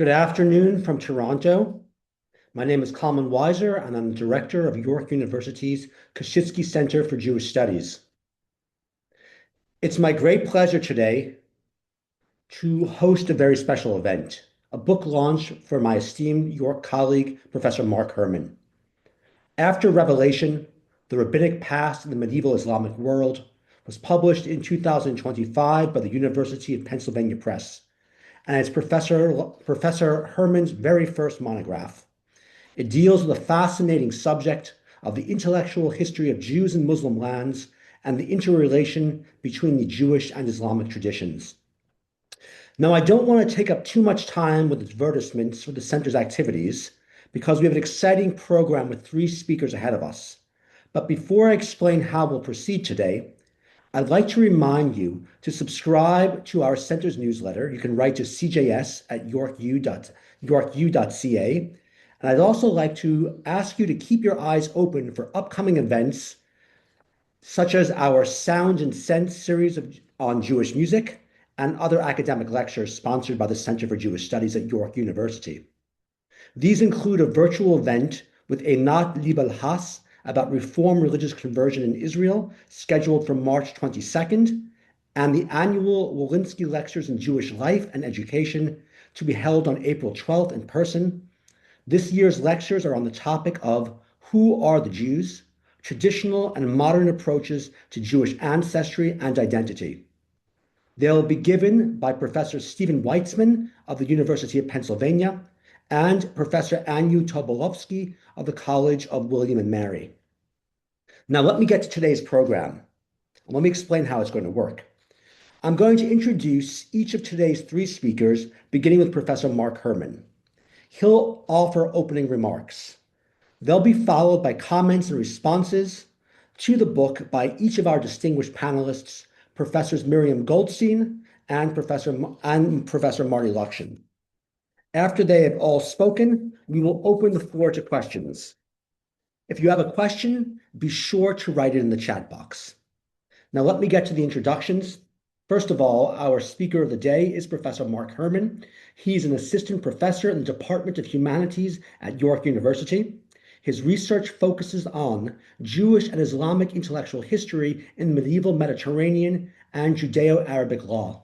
Good afternoon from Toronto. My name is Kalman Weiser, and I'm the director of York University's Koshitsky Center for Jewish Studies. It's my great pleasure today to host a very special event, a book launch for my esteemed York colleague, Professor Marc Herman. After Revelation, the Rabbinic Past in the Medieval Islamic World was published in 2025 by the University of Pennsylvania Press, and it's Professor Herman's very first monograph. It deals with a fascinating subject of the intellectual history of Jews and Muslim lands and the interrelation between the Jewish and Islamic traditions. Now, I don't want to take up too much time with advertisements for the center's activities because we have an exciting program with 3 speakers ahead of us. But before I explain how we'll proceed today, I'd like to remind you to subscribe to our center's newsletter. You can write to cjs@yorku.ca. And I'd also like to ask you to keep your eyes open for upcoming events, such as our Sound and Sense series on Jewish music and other academic lectures sponsored by the Center for Jewish Studies at York University. These include a virtual event with Einat Liebel-Haas about Reform religious conversion in Israel, scheduled for March 22nd, and the annual Walensky Lectures in Jewish Life and Education to be held on April 12th in person. This year's lectures are on the topic of Who are the Jews? Traditional and modern approaches to Jewish ancestry and identity. They'll be given by Professor Stephen Weitzman of the University of Pennsylvania and Professor Anu Tobolowsky of the College of William and Mary. Now let me get to today's program. Let me explain how it's going to work. I'm going to introduce each of today's 3 speakers, beginning with Professor Marc Herman. He'll offer opening remarks. They'll be followed by comments and responses to the book by each of our distinguished panelists, Professors Miriam Goldstein and Professor Marty Lukshin. After they have all spoken, we will open the floor to questions. If you have a question, be sure to write it in the chat box. Now let me get to the introductions. First of all, our speaker of the day is Professor Marc Herman. He's an assistant professor in the Department of Humanities at York University. His research focuses on Jewish and Islamic intellectual history in the medieval Mediterranean and Judeo-Arabic law.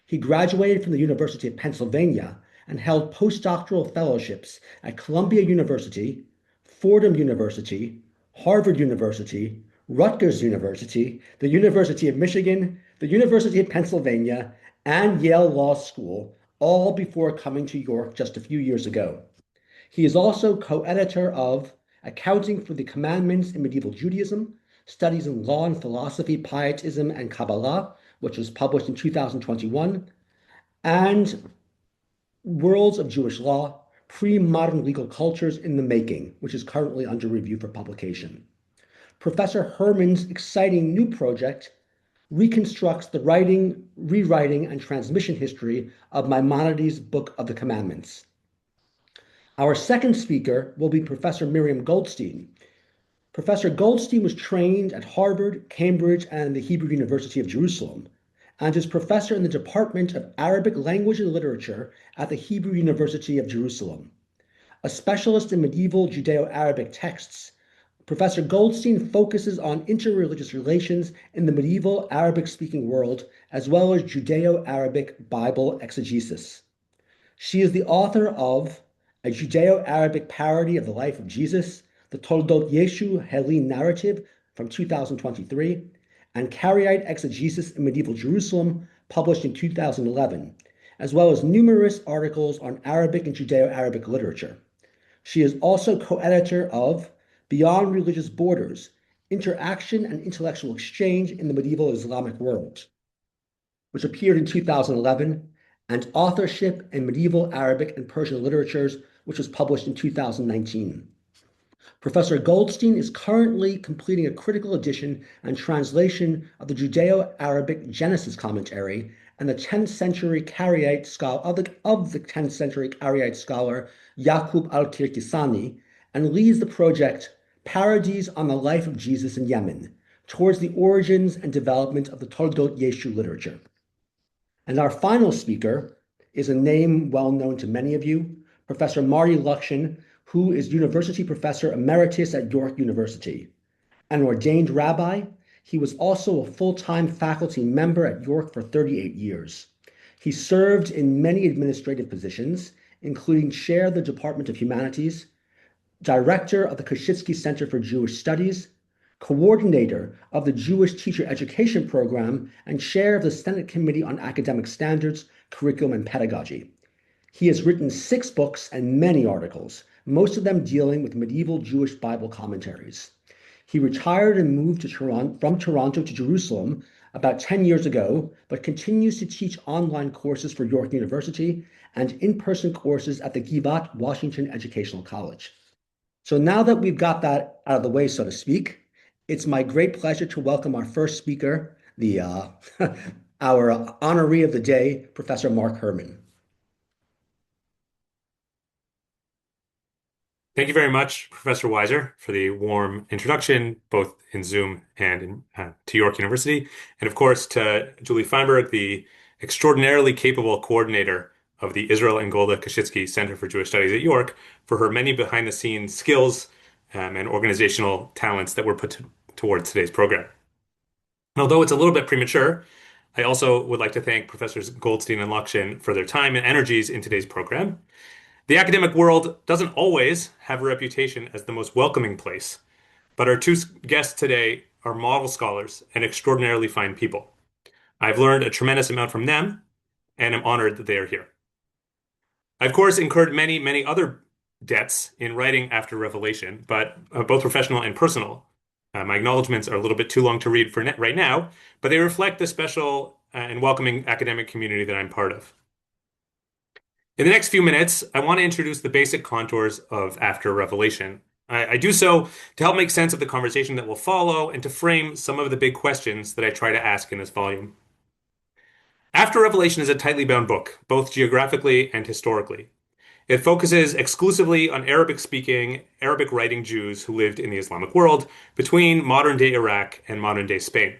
He graduated from the University of Pennsylvania and held postdoctoral fellowships at Columbia University, Fordham University, Harvard University, Rutgers University, the University of Michigan, the University of Pennsylvania, and Yale Law School, all before coming to York just a few years ago. He is also co-editor of Accounting for the Commandments in Medieval Judaism, Studies in Law and Philosophy, Pietism, and Kabbalah, which was published in 2021, and Worlds of Jewish Law, Pre-Modern Legal Cultures in the Making, which is currently under review for publication. Professor Herman's exciting new project reconstructs the writing, rewriting, and transmission history of Maimonides' Book of the Commandments. Our second speaker will be Professor Miriam Goldstein. Professor Goldstein was trained at Harvard, Cambridge, and the Hebrew University of Jerusalem, and is professor in the Department of Arabic Language and Literature at the Hebrew University of Jerusalem. A specialist in medieval Judeo-Arabic texts, Professor Goldstein focuses on interreligious relations in the medieval Arabic-speaking world, as well as Judeo-Arabic Bible exegesis. She is the author of A Judeo-Arabic Parody of the Life of Jesus, the Toldot Yeshu Helen Narrative from 2023, and Karaite Exegesis in Medieval Jerusalem, published in 2011, as well as numerous articles on Arabic and Judeo-Arabic literature. She is also co-editor of Beyond Religious Borders, Interaction and Intellectual Exchange in the Medieval Islamic World, which appeared in 2011, and Authorship in Medieval Arabic and Persian Literatures, which was published in 2019. Professor Goldstein is currently completing a critical edition and translation of the Judeo-Arabic Genesis commentary and the 10th century Karaite scholar of the 10th century Karaite scholar Yaqub al-Kirkisani, and leads the project Parodies on the Life of Jesus in Yemen, towards the origins and development of the Toldot Yeshu literature. And our final speaker is a name well known to many of you, Professor Marty Luxon, who is University Professor Emeritus at York University. An ordained rabbi, he was also a full-time faculty member at York for 38 years. He served in many administrative positions, including chair of the Department of Humanities, director of the Koshitsky Center for Jewish Studies, coordinator of the Jewish Teacher Education Program, and chair of the Senate Committee on Academic Standards, Curriculum, and Pedagogy. He has written 6 books and many articles, most of them dealing with medieval Jewish Bible commentaries. He retired and moved from Toronto to Jerusalem about 10 years ago, but continues to teach online courses for York University and in-person courses at the Givat Washington Educational College. So now that we've got that out of the way, so to speak, it's my great pleasure to welcome our first speaker, our honoree of the day, Professor Marc Herman. Thank you very much, Professor Weiser, for the warm introduction, both in Zoom and to York University. And of course, to Julie Feinberg, the extraordinarily capable coordinator of the Israel and Golda Koshitsky Center for Jewish Studies at York, for her many behind-the-scenes skills and organizational talents that were put towards today's program. And although it's a little bit premature, I also would like to thank Professors Goldstein and Luxon for their time and energies in today's program. The academic world doesn't always have a reputation as the most welcoming place, but our 2 guests today are model scholars and extraordinarily fine people. I've learned a tremendous amount from them, and am honored that they are here. I, of course, incurred many, many other debts in writing after Revelation, but both professional and personal. My acknowledgments are a little bit too long to read for right now, but they reflect the special and welcoming academic community that I'm part of. In the next few minutes, I want to introduce the basic contours of After Revelation. I do so to help make sense of the conversation that will follow and to frame some of the big questions that I try to ask in this volume. After Revelation is a tightly bound book, both geographically and historically. It focuses exclusively on Arabic-speaking, Arabic-writing Jews who lived in the Islamic world between modern-day Iraq and modern-day Spain.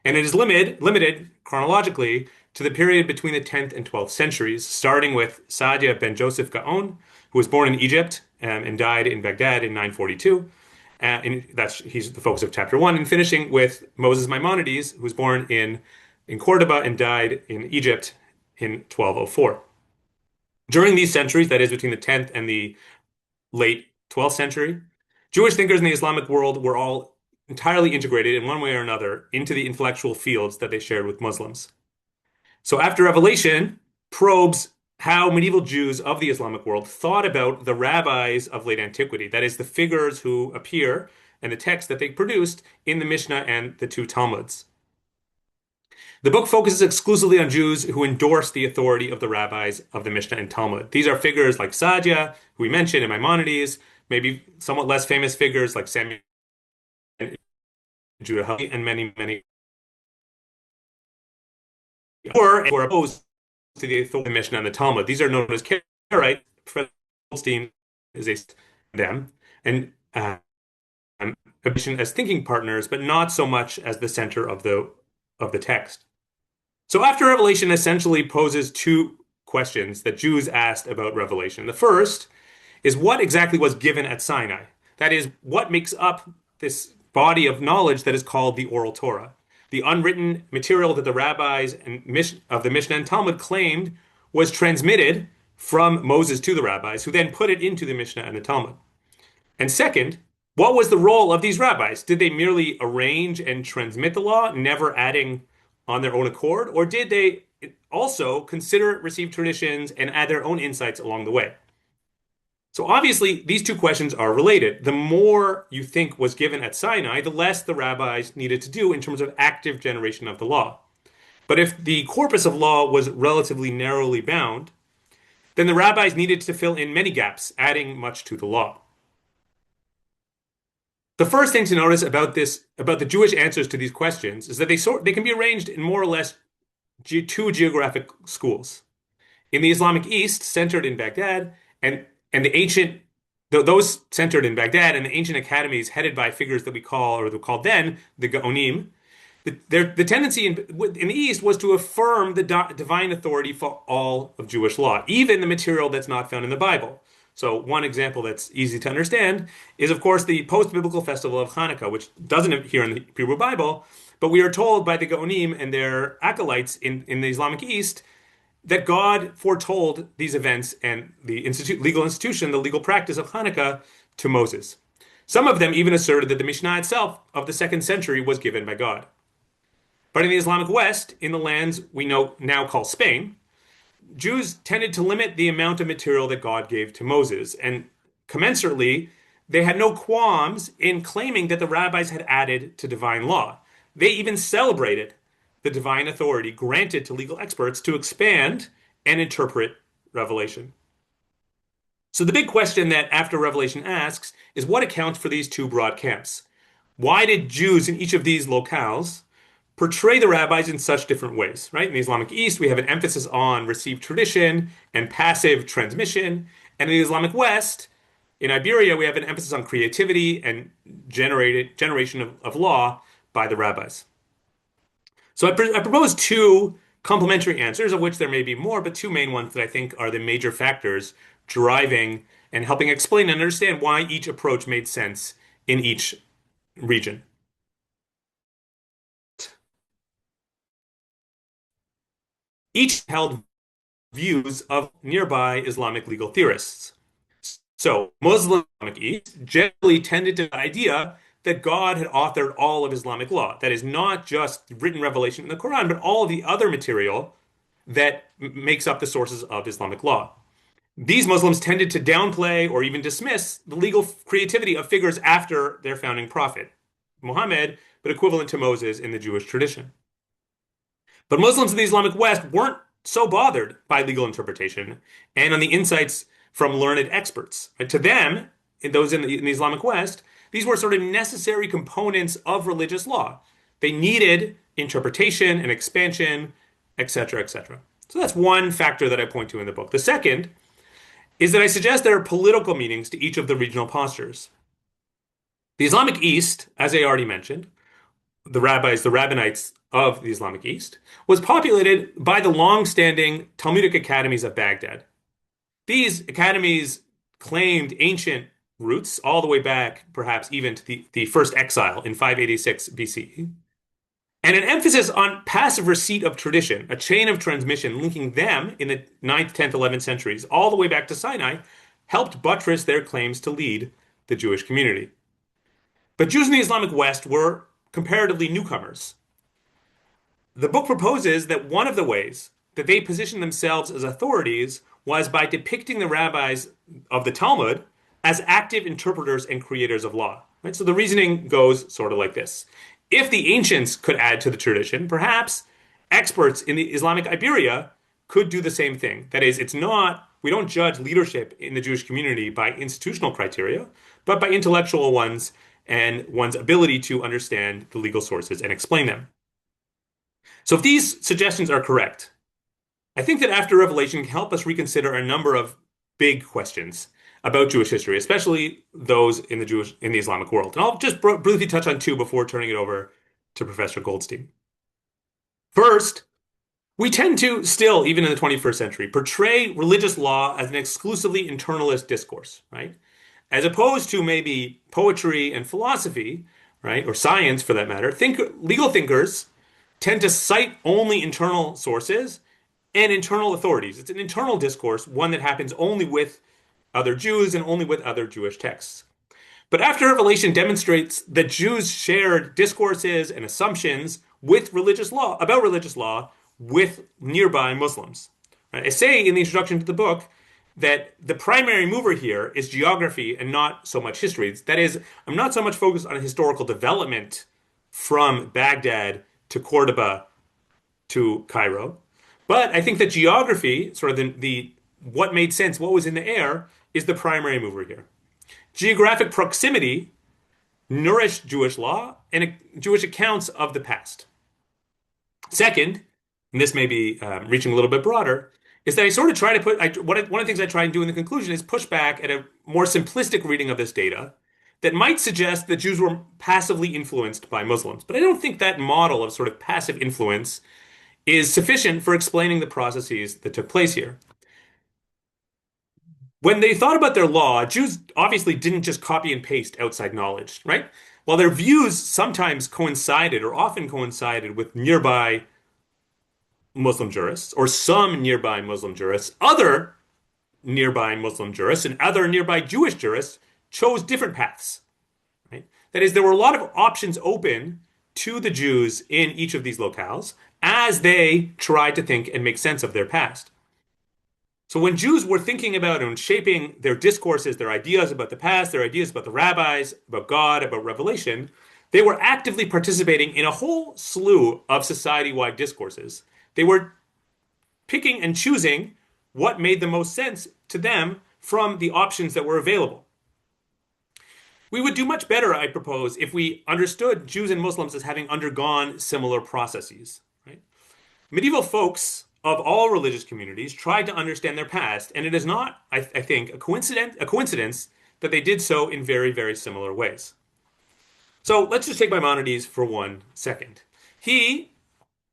And it is limited chronologically to the period between the 10th and 12th centuries, starting with Saadia ben Joseph Gaon, who was born in Egypt and died in Baghdad in 942. He's the focus of chapter 1, and finishing with Moses Maimonides, who was born in Córdoba and died in Egypt in 1204. During these centuries, that is between the 10th and the late 12th century, Jewish thinkers in the Islamic world were all entirely integrated in one way or another into the intellectual fields that they shared with Muslims. So After Revelation probes how medieval Jews of the Islamic world thought about the rabbis of late antiquity, that is, the figures who appear in the text that they produced in the Mishnah and the 2 Talmuds. The book focuses exclusively on Jews who endorse the authority of the rabbis of the Mishnah and Talmud. These are figures like Saadia, who we mentioned, and Maimonides, maybe somewhat less famous figures like Samuel and Judah, and many, many or opposed to the authority of the Mishnah and the Talmud. These are known as Karaite. Professor Goldstein is a them, and as thinking partners, but not so much as the center of the text. So After Revelation essentially poses 2 questions that Jews asked about Revelation. The first is what exactly was given at Sinai? That is, what makes up this body of knowledge that is called the Oral Torah, the unwritten material that the rabbis of the Mishnah and Talmud claimed was transmitted from Moses to the rabbis, who then put it into the Mishnah and the Talmud. And second, what was the role of these rabbis? Did they merely arrange and transmit the law, never adding on their own accord? Or did they also consider received traditions and add their own insights along the way? So obviously, these 2 questions are related. The more you think was given at Sinai, the less the rabbis needed to do in terms of active generation of the law. But if the corpus of law was relatively narrowly bound, then the rabbis needed to fill in many gaps, adding much to the law. The first thing to notice about the Jewish answers to these questions is that they can be arranged in more or less 2 geographic schools. In the Islamic East, centered in Baghdad, and those centered in Baghdad and the ancient academies headed by figures that we called then the Gaonim, The tendency in the East was to affirm the divine authority for all of Jewish law, even the material that's not found in the Bible. So one example that's easy to understand is, of course, the post-biblical festival of Hanukkah, which doesn't appear in the Hebrew Bible, but we are told by the Gaonim and their acolytes in the Islamic East that God foretold these events and the legal institution, the legal practice of Hanukkah to Moses. Some of them even asserted that the Mishnah itself of the 2nd century was given by God. But in the Islamic West, in the lands we know now call Spain, Jews tended to limit the amount of material that God gave to Moses, and commensurately, they had no qualms in claiming that the rabbis had added to divine law. They even celebrated the divine authority granted to legal experts to expand and interpret Revelation. So the big question that After Revelation asks is what accounts for these two broad camps? Why did Jews in each of these locales portray the rabbis in such different ways, right? In the Islamic East, we have an emphasis on received tradition and passive transmission. And in the Islamic West, in Iberia, we have an emphasis on creativity and generation of law by the rabbis. So I propose two complementary answers, of which there may be more, but two main ones that I think are the major factors driving and helping explain and understand why each approach made sense in each region. Each held views of nearby Islamic legal theorists. So Muslim Islamic East generally tended to the idea that God had authored all of Islamic law. That is not just written revelation in the Quran, but all of the other material that makes up the sources of Islamic law. These Muslims tended to downplay or even dismiss the legal creativity of figures after their founding prophet, Muhammad, but equivalent to Moses in the Jewish tradition. But Muslims in the Islamic West weren't so bothered by legal interpretation and on the insights from learned experts. To them, those in the Islamic West, these were sort of necessary components of religious law. They needed interpretation and expansion, etc., etc. So that's one factor that I point to in the book. The second is that I suggest there are political meanings to each of the regional postures. The Islamic East, as I already mentioned, the rabbis, the rabbinites of the Islamic East, was populated by the long-standing Talmudic academies of Baghdad. These academies claimed ancient roots all the way back, perhaps even to the first exile in 586 BCE, and an emphasis on passive receipt of tradition, a chain of transmission linking them in the 9th, 10th, 11th centuries, all the way back to Sinai, helped buttress their claims to lead the Jewish community. But Jews in the Islamic West were comparatively newcomers. The book proposes that one of the ways that they positioned themselves as authorities was by depicting the rabbis of the Talmud as active interpreters and creators of law. Right? So the reasoning goes sort of like this. If the ancients could add to the tradition, perhaps experts in the Islamic Iberia could do the same thing. That is, we don't judge leadership in the Jewish community by institutional criteria, but by intellectual ones and one's ability to understand the legal sources and explain them. So if these suggestions are correct, I think that After Revelation can help us reconsider a number of big questions about Jewish history, especially those in the Islamic world. And I'll just briefly touch on two before turning it over to Professor Goldstein. First, we tend to still, even in the 21st century, portray religious law as an exclusively internalist discourse, right? As opposed to maybe poetry and philosophy, right, or science for that matter. Legal thinkers tend to cite only internal sources and internal authorities. It's an internal discourse, one that happens only with other Jews and only with other Jewish texts. But After Revelation demonstrates that Jews shared discourses and assumptions with religious law, about religious law, with nearby Muslims. I say in the introduction to the book that the primary mover here is geography and not so much history. That is, I'm not so much focused on historical development from Baghdad to Córdoba to Cairo, but I think that geography, sort of the what made sense, what was in the air, is the primary mover here. Geographic proximity nourished Jewish law and Jewish accounts of the past. Second, and this may be reaching a little bit broader, is that I sort of try to one of the things I try and do in the conclusion is push back at a more simplistic reading of this data that might suggest that Jews were passively influenced by Muslims. But I don't think that model of sort of passive influence is sufficient for explaining the processes that took place here. When they thought about their law, Jews obviously didn't just copy and paste outside knowledge, right? While their views sometimes coincided or often coincided with nearby Muslim jurists or some nearby Muslim jurists, other nearby Muslim jurists and other nearby Jewish jurists chose different paths, right? That is, there were a lot of options open to the Jews in each of these locales as they tried to think and make sense of their past. So when Jews were thinking about and shaping their discourses, their ideas about the past, their ideas about the rabbis, about God, about revelation, they were actively participating in a whole slew of society-wide discourses. They were picking and choosing what made the most sense to them from the options that were available. We would do much better, I propose, if we understood Jews and Muslims as having undergone similar processes, right? Medieval folks of all religious communities tried to understand their past, and it is not, I think, a coincidence that they did so in very, very similar ways. So let's just take Maimonides for 1 second. He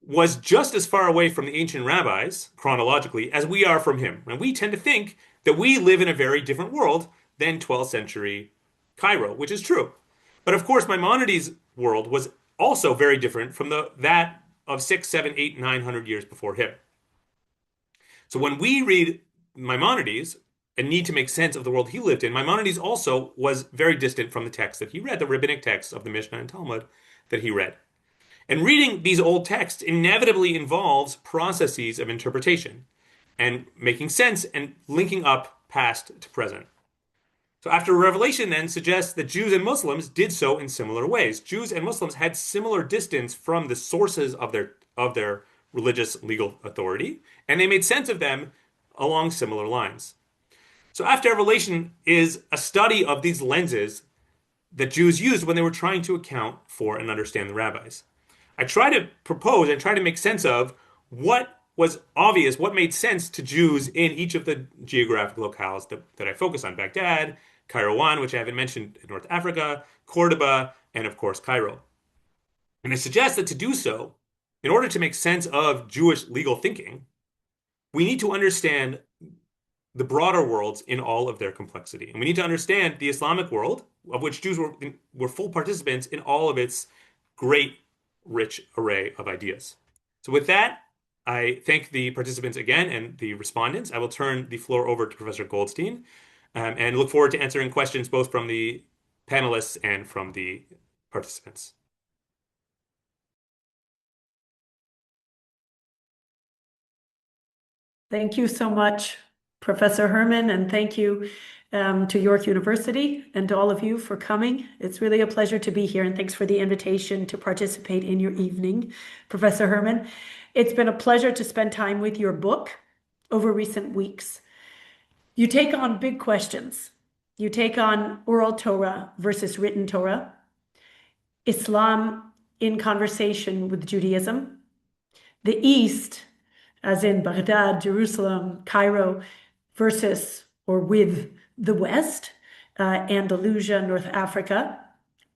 was just as far away from the ancient rabbis, chronologically, as we are from him. And we tend to think that we live in a very different world than 12th century Cairo, which is true. But of course, Maimonides' world was also very different from that of 6, 7, 8, 900 years before him. So when we read Maimonides and need to make sense of the world he lived in, Maimonides also was very distant from the text that he read, the rabbinic texts of the Mishnah and Talmud that he read. And reading these old texts inevitably involves processes of interpretation and making sense and linking up past to present. So after Revelation then suggests that Jews and Muslims did so in similar ways. Jews and Muslims had similar distance from the sources of their religious legal authority, and they made sense of them along similar lines. So after Revelation is a study of these lenses that Jews used when they were trying to account for and understand the rabbis. I try to propose and try to make sense of what was obvious, what made sense to Jews in each of the geographic locales that I focus on. Baghdad, Cairo, which I haven't mentioned, in North Africa, Córdoba, and of course Cairo. And I suggest that to do so, in order to make sense of Jewish legal thinking, we need to understand the broader worlds in all of their complexity. And we need to understand the Islamic world, of which Jews were full participants in all of its great, rich array of ideas. So with that, I thank the participants again and the respondents. I will turn the floor over to Professor Goldstein and look forward to answering questions both from the panelists and from the participants. Thank you so much, Professor Herman, and thank you to York University and to all of you for coming. It's really a pleasure to be here, and thanks for the invitation to participate in your evening, Professor Herman. It's been a pleasure to spend time with your book over recent weeks. You take on big questions. You take on oral Torah versus written Torah, Islam in conversation with Judaism, the East, as in Baghdad, Jerusalem, Cairo, versus or with the West, Andalusia, North Africa.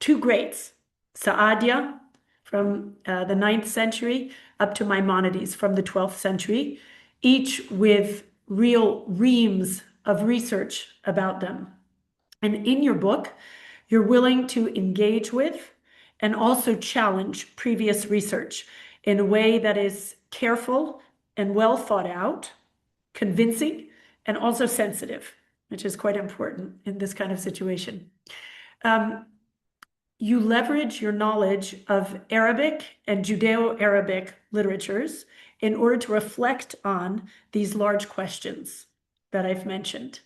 Two greats, Saadia from the 9th century up to Maimonides from the 12th century, each with real reams of research about them. And in your book, you're willing to engage with and also challenge previous research in a way that is careful and well thought out, convincing, and also sensitive, which is quite important in this kind of situation. You leverage your knowledge of Arabic and Judeo-Arabic literatures in order to reflect on these large questions that I've mentioned.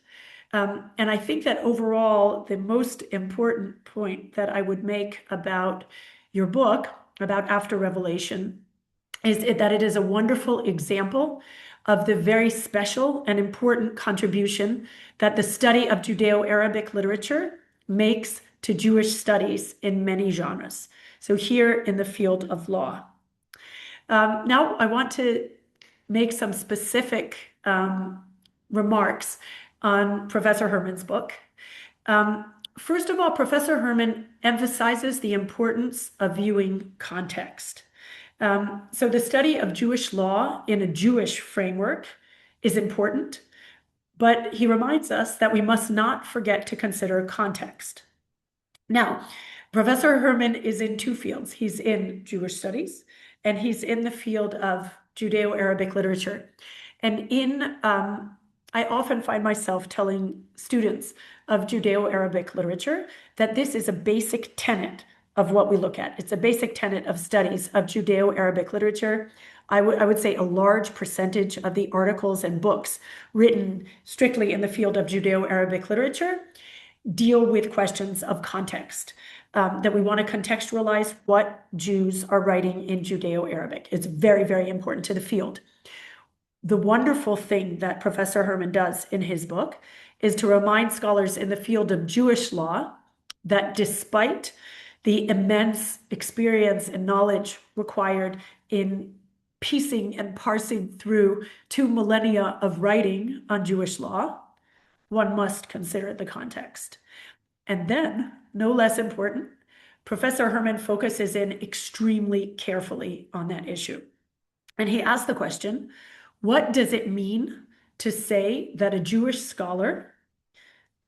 And I think that overall, the most important point that I would make about your book, about After Revelation, is that it is a wonderful example of the very special and important contribution that the study of Judeo-Arabic literature makes to Jewish studies in many genres. So here in the field of law. Now I want to make some specific remarks on Professor Herman's book. First of all, Professor Herman emphasizes the importance of viewing context. So the study of Jewish law in a Jewish framework is important, but he reminds us that we must not forget to consider context. Now, Professor Herman is in two fields. He's in Jewish studies, and he's in the field of Judeo-Arabic literature. And I often find myself telling students of Judeo-Arabic literature that this is a basic tenet of what we look at. It's a basic tenet of studies of Judeo-Arabic literature. I would say a large percentage of the articles and books written strictly in the field of Judeo-Arabic literature deal with questions of context, that we want to contextualize what Jews are writing in Judeo-Arabic. It's very, very important to the field. The wonderful thing that Professor Herman does in his book is to remind scholars in the field of Jewish law that despite the immense experience and knowledge required in piecing and parsing through 2 millennia of writing on Jewish law, one must consider the context. And then, no less important, Professor Herman focuses in extremely carefully on that issue. And he asks the question, what does it mean to say that a Jewish scholar,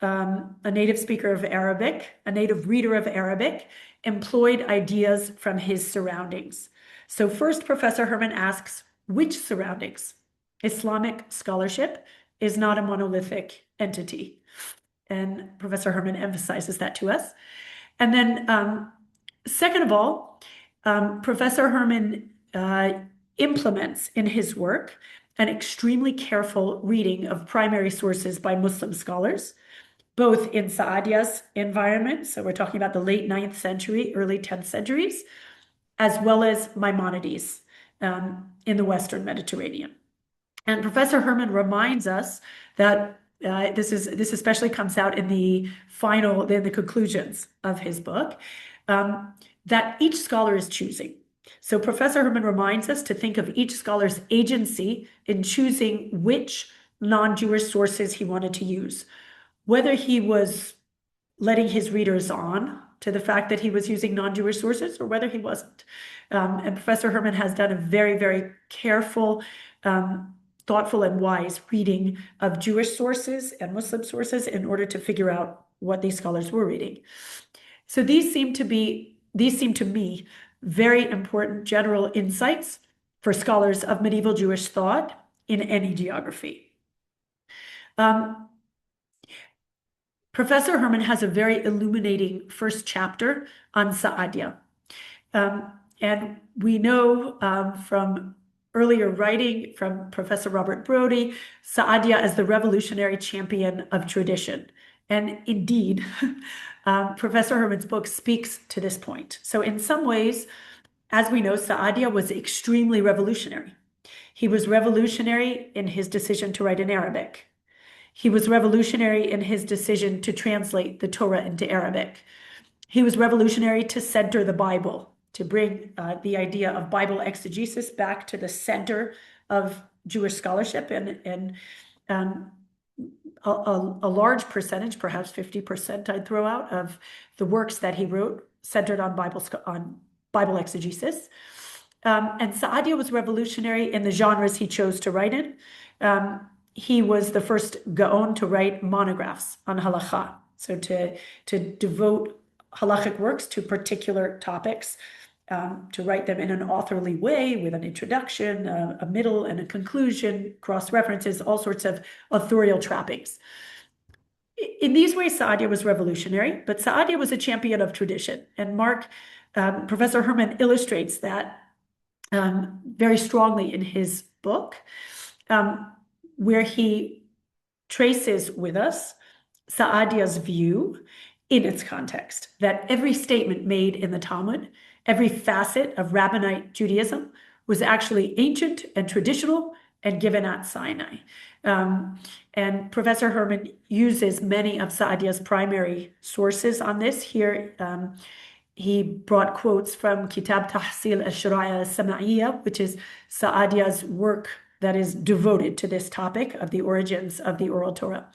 a native speaker of Arabic, a native reader of Arabic, employed ideas from his surroundings? So first, Professor Herman asks, which surroundings? Islamic scholarship is not a monolithic entity. And Professor Herman emphasizes that to us. And then, second of all, Professor Herman implements in his work an extremely careful reading of primary sources by Muslim scholars, both in Saadia's environment, so we're talking about the late 9th century, early 10th centuries, as well as Maimonides in the Western Mediterranean. And Professor Herman reminds us that this especially comes out in the conclusions of his book, that each scholar is choosing. So Professor Herman reminds us to think of each scholar's agency in choosing which non-Jewish sources he wanted to use, whether he was letting his readers on to the fact that he was using non-Jewish sources or whether he wasn't. And Professor Herman has done a very, very careful, thoughtful and wise reading of Jewish sources and Muslim sources in order to figure out what these scholars were reading. So these seem to me very important general insights for scholars of medieval Jewish thought in any geography. Professor Herman has a very illuminating first chapter on Saadia. And we know from earlier writing from Professor Robert Brody, Saadia as the revolutionary champion of tradition. And indeed, Professor Herman's book speaks to this point. So in some ways, as we know, Saadia was extremely revolutionary. He was revolutionary in his decision to write in Arabic. He was revolutionary in his decision to translate the Torah into Arabic. He was revolutionary to center the Bible, to bring the idea of Bible exegesis back to the center of Jewish scholarship, and a large percentage, perhaps 50%, I'd throw out, of the works that he wrote centered on Bible exegesis. And Saadia was revolutionary in the genres he chose to write in. He was the first Gaon to write monographs on halakha, so to devote halachic works to particular topics, to write them in an authorly way with an introduction, a middle, and a conclusion, cross-references, all sorts of authorial trappings. In these ways, Saadia was revolutionary, but Saadia was a champion of tradition. And Professor Herman illustrates that very strongly in his book, where he traces with us Saadia's view in its context, that every statement made in the Talmud, every facet of Rabbinic Judaism was actually ancient and traditional and given at Sinai. And Professor Herman uses many of Saadia's primary sources on this. Here, he brought quotes from Kitab Tahsil al-Shari'a al-Sama'iyya, which is Saadia's work that is devoted to this topic of the origins of the Oral Torah.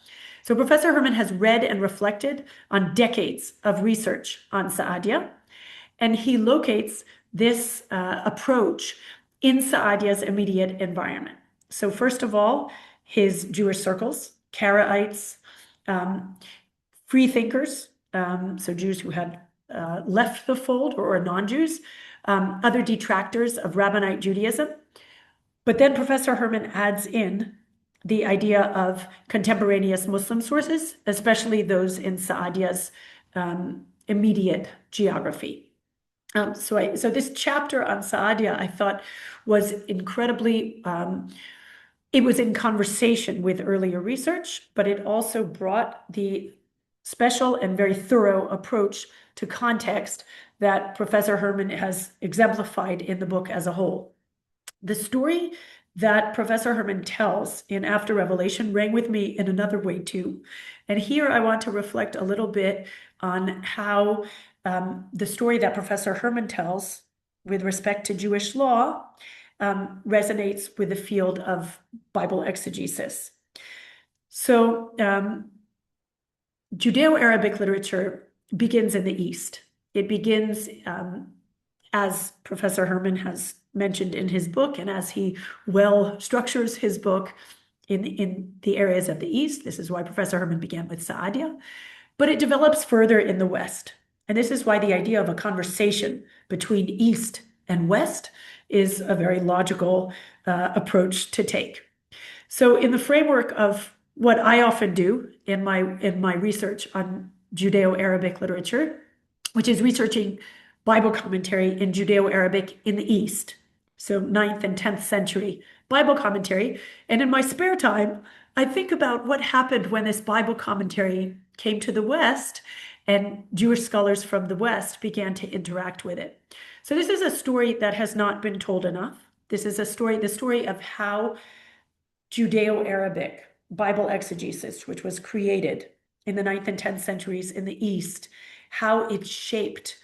So Professor Herman has read and reflected on decades of research on Saadia, and he locates this approach in Saadia's immediate environment. So first of all, his Jewish circles, Karaites, free thinkers, so Jews who had left the fold or are non-Jews, other detractors of Rabbinic Judaism. But then Professor Herman adds in the idea of contemporaneous Muslim sources, especially those in Saadia's immediate geography. So this chapter on Saadia, I thought, was incredibly, it was in conversation with earlier research, but it also brought the special and very thorough approach to context that Professor Herman has exemplified in the book as a whole. The story that Professor Herman tells in After Revelation rang with me in another way too. And here I want to reflect a little bit on how the story that Professor Herman tells with respect to Jewish law resonates with the field of Bible exegesis. So Judeo-Arabic literature begins in the East. It begins, as Professor Herman has mentioned in his book, and as he well structures his book in the areas of the East. This is why Professor Herman began with Saadia, but it develops further in the West. And this is why the idea of a conversation between East and West is a very logical approach to take. So in the framework of what I often do in my research on Judeo-Arabic literature, which is researching Bible commentary in Judeo-Arabic in the East, so 9th and 10th century Bible commentary. And in my spare time, I think about what happened when this Bible commentary came to the West and Jewish scholars from the West began to interact with it. So this is a story that has not been told enough. This is the story of how Judeo-Arabic Bible exegesis, which was created in the 9th and 10th centuries in the East, how it shaped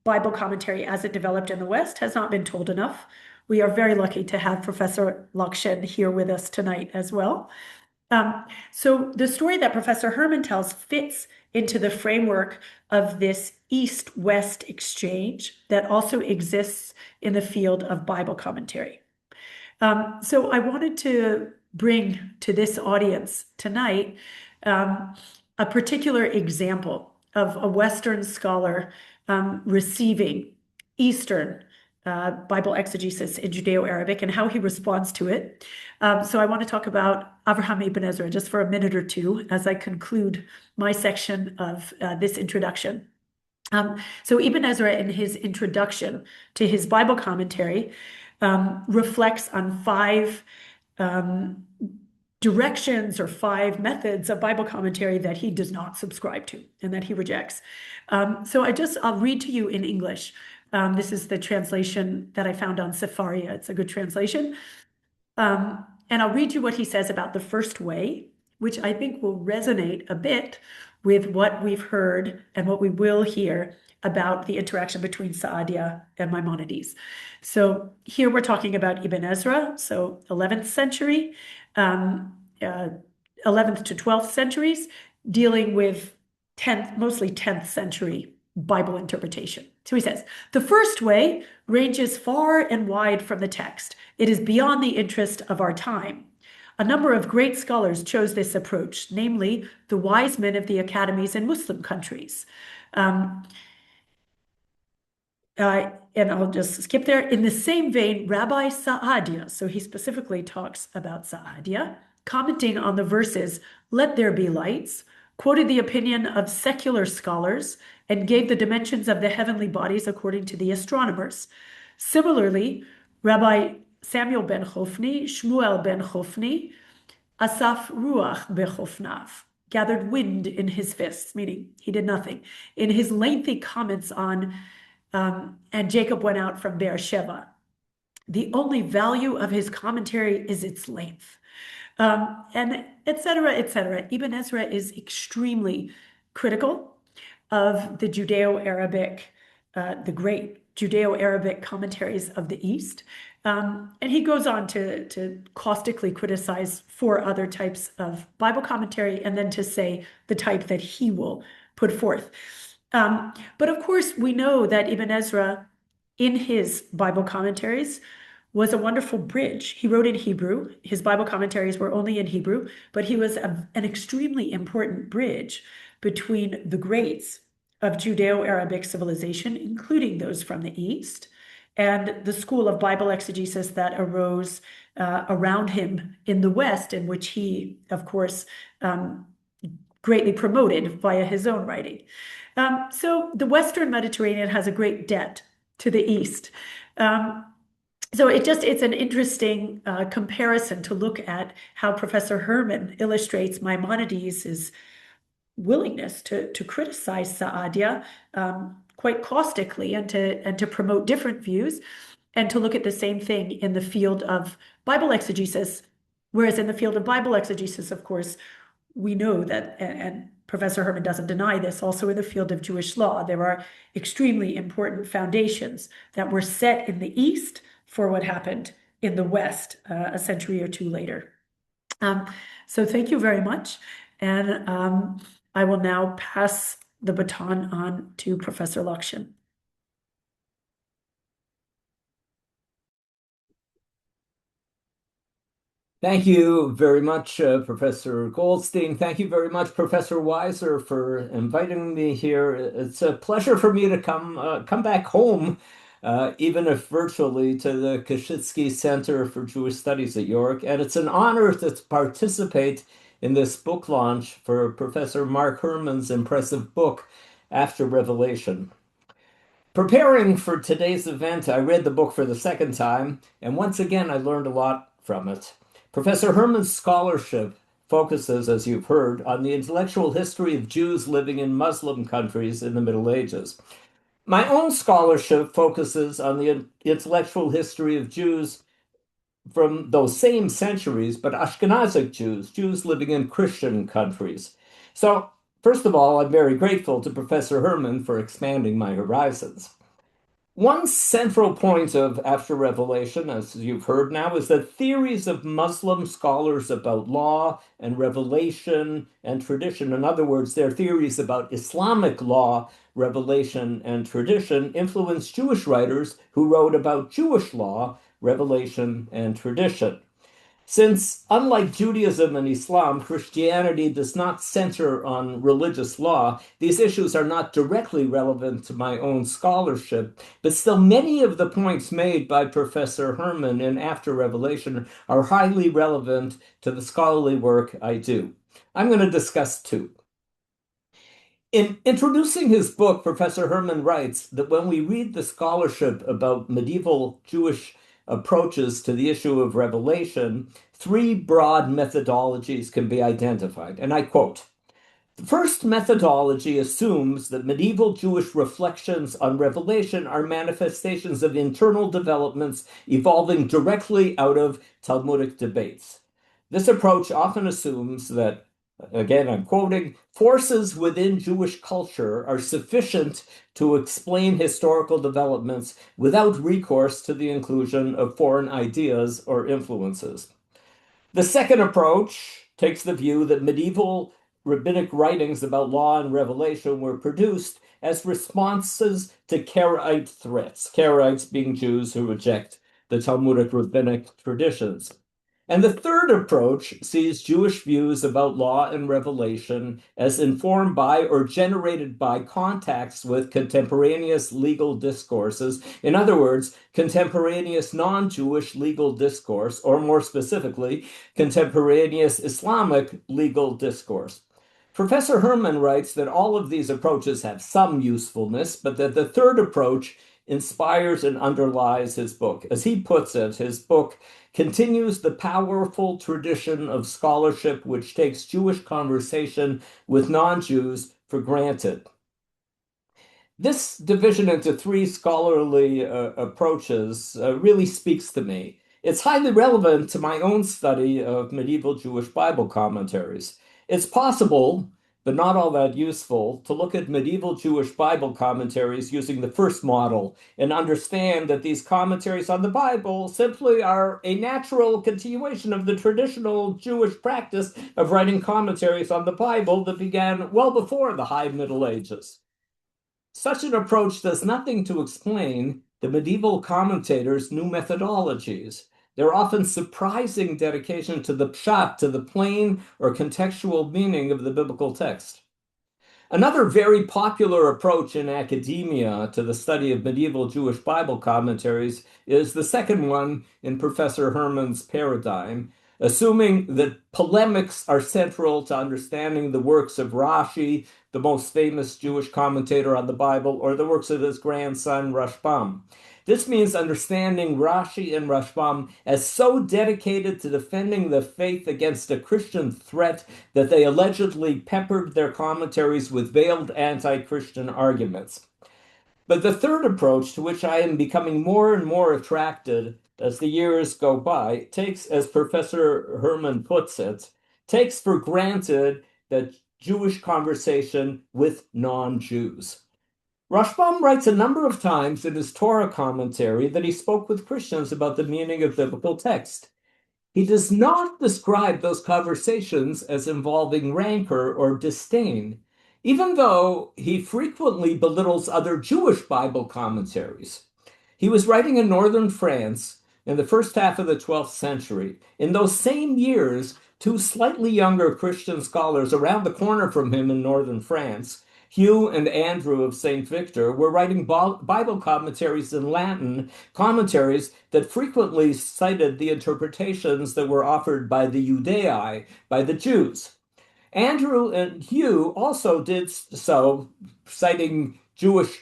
Bible commentary as it developed in the West has not been told enough. We are very lucky to have Professor Lakshen here with us tonight as well. So the story that Professor Herman tells fits into the framework of this East-West exchange that also exists in the field of Bible commentary. So I wanted to bring to this audience tonight a particular example of a Western scholar receiving Eastern Bible exegesis in Judeo-Arabic and how he responds to it. So I want to talk about Avraham Ibn Ezra just for a minute or two as I conclude my section of this introduction. So Ibn Ezra, in his introduction to his Bible commentary, reflects on 5 directions or 5 methods of Bible commentary that he does not subscribe to and that he rejects. So I'll read to you in English. This is the translation that I found on Sepharia. It's a good translation. And I'll read you what he says about the first way, which I think will resonate a bit with what we've heard and what we will hear about the interaction between Saadia and Maimonides. So here we're talking about Ibn Ezra, so 11th century, 11th to 12th centuries, dealing with mostly 10th century Bible interpretation. So he says, the first way ranges far and wide from the text. It is beyond the interest of our time. A number of great scholars chose this approach, namely the wise men of the academies in Muslim countries. And I'll just skip there. In the same vein, Rabbi Saadia, so he specifically talks about Saadia, commenting on the verses, "Let there be lights," quoted the opinion of secular scholars and gave the dimensions of the heavenly bodies according to the astronomers. Similarly, Rabbi Samuel ben Chofni, Shmuel ben Chofni, Asaf Ruach bechofnav, gathered wind in his fists, meaning he did nothing, in his lengthy comments on and Jacob went out from Beersheba. The only value of his commentary is its length. And et cetera, et cetera. Ibn Ezra is extremely critical of the Judeo-Arabic, the great Judeo-Arabic commentaries of the East. And he goes on to caustically criticize four other types of Bible commentary and then to say the type that he will put forth. But of course, we know that Ibn Ezra, in his Bible commentaries, was a wonderful bridge. He wrote in Hebrew. His Bible commentaries were only in Hebrew, but he was an extremely important bridge between the greats of Judeo-Arabic civilization, including those from the East, and the school of Bible exegesis that arose around him in the West, in which he, of course, greatly promoted via his own writing. So the Western Mediterranean has a great debt to the East. So it's an interesting comparison to look at how Professor Herman illustrates Maimonides' willingness to criticize Saadia quite caustically and to promote different views, and to look at the same thing in the field of Bible exegesis. Whereas in the field of Bible exegesis, of course, we know that, and Professor Herman doesn't deny this, also in the field of Jewish law, there are extremely important foundations that were set in the East for what happened in the West a century or two later. So thank you very much. And I will now pass the baton on to Professor Lakshan. Thank you very much, Professor Goldstein. Thank you very much, Professor Weiser, for inviting me here. It's a pleasure for me to come back home, even if virtually, to the Kashitsky Center for Jewish Studies at York. And it's an honor to participate in this book launch for Professor Marc Herman's impressive book, After Revelation. Preparing for today's event, I read the book for the second time, and once again, I learned a lot from it. Professor Herman's scholarship focuses, as you've heard, on the intellectual history of Jews living in Muslim countries in the Middle Ages. My own scholarship focuses on the intellectual history of Jews from those same centuries, but Ashkenazic Jews, Jews living in Christian countries. So, first of all, I'm very grateful to Professor Herman for expanding my horizons. One central point of After Revelation, as you've heard now, is that theories of Muslim scholars about law and revelation and tradition, in other words, their theories about Islamic law, revelation, and tradition, influenced Jewish writers who wrote about Jewish law, revelation, and tradition. Since, unlike Judaism and Islam, Christianity does not center on religious law, these issues are not directly relevant to my own scholarship, but still many of the points made by Professor Herman in After Revelation are highly relevant to the scholarly work I do. I'm going to discuss two. In introducing his book, Professor Herman writes that when we read the scholarship about medieval Jewish approaches to the issue of revelation, three broad methodologies can be identified. And I quote, "The first methodology assumes that medieval Jewish reflections on revelation are manifestations of internal developments evolving directly out of Talmudic debates. This approach often assumes that, again, I'm quoting, forces within Jewish culture are sufficient to explain historical developments without recourse to the inclusion of foreign ideas or influences. The second approach takes the view that medieval rabbinic writings about law and revelation were produced as responses to Karaite threats, Karaites being Jews who reject the Talmudic rabbinic traditions. And the third approach sees Jewish views about law and revelation as informed by or generated by contacts with contemporaneous legal discourses. In other words, contemporaneous non-Jewish legal discourse, or more specifically, contemporaneous Islamic legal discourse. Professor Herman writes that all of these approaches have some usefulness, but that the third approach inspires and underlies his book. As he puts it, his book continues the powerful tradition of scholarship which takes Jewish conversation with non-Jews for granted. This division into three scholarly approaches really speaks to me. It's highly relevant to my own study of medieval Jewish Bible commentaries. It's possible but not all that useful, to look at medieval Jewish Bible commentaries using the first model and understand that these commentaries on the Bible simply are a natural continuation of the traditional Jewish practice of writing commentaries on the Bible that began well before the High Middle Ages. Such an approach does nothing to explain the medieval commentators' new methodologies. Their often surprising dedication to the pshat, to the plain or contextual meaning of the biblical text. Another very popular approach in academia to the study of medieval Jewish Bible commentaries is the second one in Professor Herman's paradigm, assuming that polemics are central to understanding the works of Rashi, the most famous Jewish commentator on the Bible, or the works of his grandson Rashbam. This means understanding Rashi and Rashbam as so dedicated to defending the faith against a Christian threat that they allegedly peppered their commentaries with veiled anti-Christian arguments. But the third approach, to which I am becoming more and more attracted as the years go by, takes, as Professor Herman puts it, takes for granted that Jewish conversation with non-Jews. Rashbam writes a number of times in his Torah commentary that he spoke with Christians about the meaning of biblical text. He does not describe those conversations as involving rancor or disdain, even though he frequently belittles other Jewish Bible commentaries. He was writing in northern France in the first half of the 12th century. In those same years, two slightly younger Christian scholars around the corner from him in northern France, Hugh and Andrew of St. Victor, were writing Bible commentaries in Latin, commentaries that frequently cited the interpretations that were offered by the Judei, by the Jews. Andrew and Hugh also did so, citing Jewish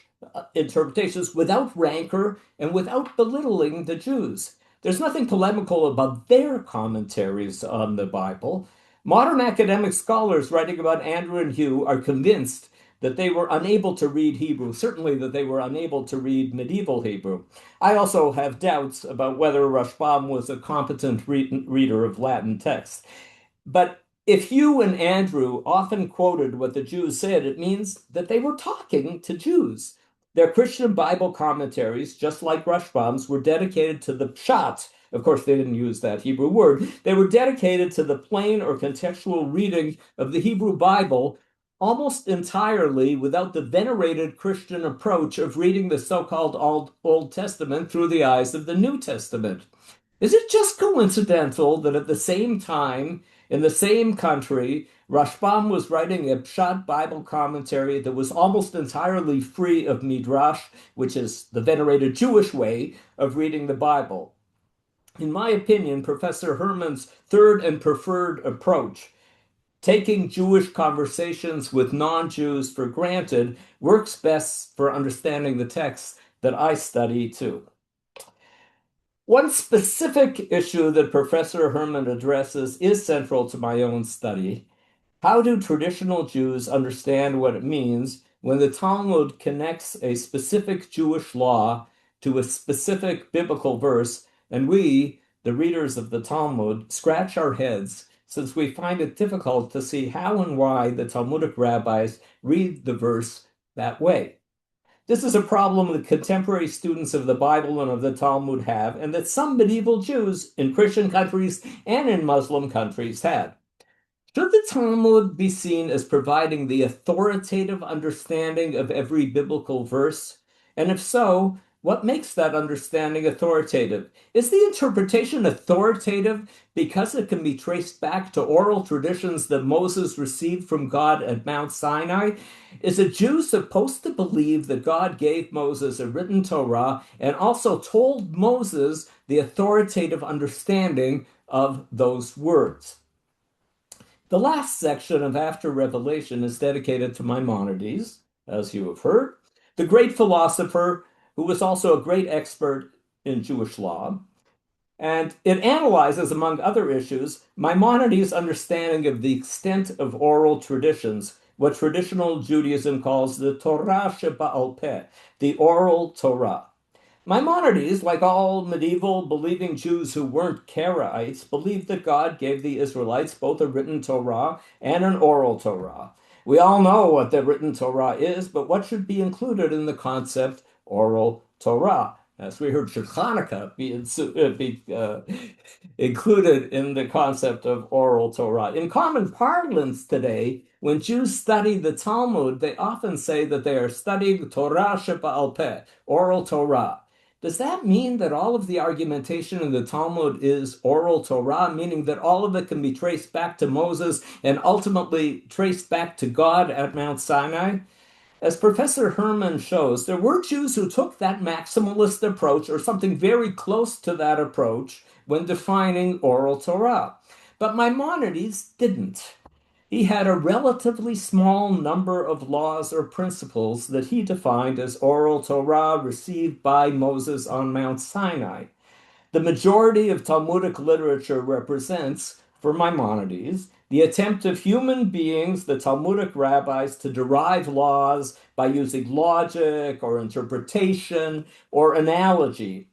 interpretations without rancor and without belittling the Jews. There's nothing polemical about their commentaries on the Bible. Modern academic scholars writing about Andrew and Hugh are convinced that they were unable to read Hebrew, certainly that they were unable to read medieval Hebrew. I also have doubts about whether Rashbam was a competent reader of Latin texts. But if Hugh and Andrew often quoted what the Jews said, it means that they were talking to Jews. Their Christian Bible commentaries, just like Rashbam's, were dedicated to the pshat. Of course, they didn't use that Hebrew word. They were dedicated to the plain or contextual reading of the Hebrew Bible, almost entirely without the venerated Christian approach of reading the so-called Old Testament through the eyes of the New Testament. Is it just coincidental that at the same time, in the same country, Rashbam was writing a Pshat Bible commentary that was almost entirely free of Midrash, which is the venerated Jewish way of reading the Bible? In my opinion, Professor Herman's third and preferred approach, taking Jewish conversations with non-Jews for granted, works best for understanding the texts that I study too. One specific issue that Professor Herman addresses is central to my own study. How do traditional Jews understand what it means when the Talmud connects a specific Jewish law to a specific biblical verse, and we, the readers of the Talmud, scratch our heads since we find it difficult to see how and why the Talmudic rabbis read the verse that way? This is a problem that contemporary students of the Bible and of the Talmud have, and that some medieval Jews in Christian countries and in Muslim countries had. Should the Talmud be seen as providing the authoritative understanding of every biblical verse? And if so, what makes that understanding authoritative? Is the interpretation authoritative because it can be traced back to oral traditions that Moses received from God at Mount Sinai? Is a Jew supposed to believe that God gave Moses a written Torah and also told Moses the authoritative understanding of those words? The last section of After Revelation is dedicated to Maimonides, as you have heard, the great philosopher who was also a great expert in Jewish law. And it analyzes, among other issues, Maimonides' understanding of the extent of oral traditions, what traditional Judaism calls the Torah Sheba'al Peh, the oral Torah. Maimonides, like all medieval believing Jews who weren't Karaites, believed that God gave the Israelites both a written Torah and an oral Torah. We all know what the written Torah is, but what should be included in the concept oral Torah? As we heard, should Hanukkah be included in the concept of oral Torah? In common parlance today, when Jews study the Talmud, they often say that they are studying Torah she'ba'al peh, oral Torah. Does that mean that all of the argumentation in the Talmud is oral Torah, meaning that all of it can be traced back to Moses and ultimately traced back to God at Mount Sinai? As Professor Herman shows, there were Jews who took that maximalist approach or something very close to that approach when defining oral Torah. But Maimonides didn't. He had a relatively small number of laws or principles that he defined as oral Torah received by Moses on Mount Sinai. The majority of Talmudic literature represents, for Maimonides, the attempt of human beings, the Talmudic rabbis, to derive laws by using logic or interpretation or analogy.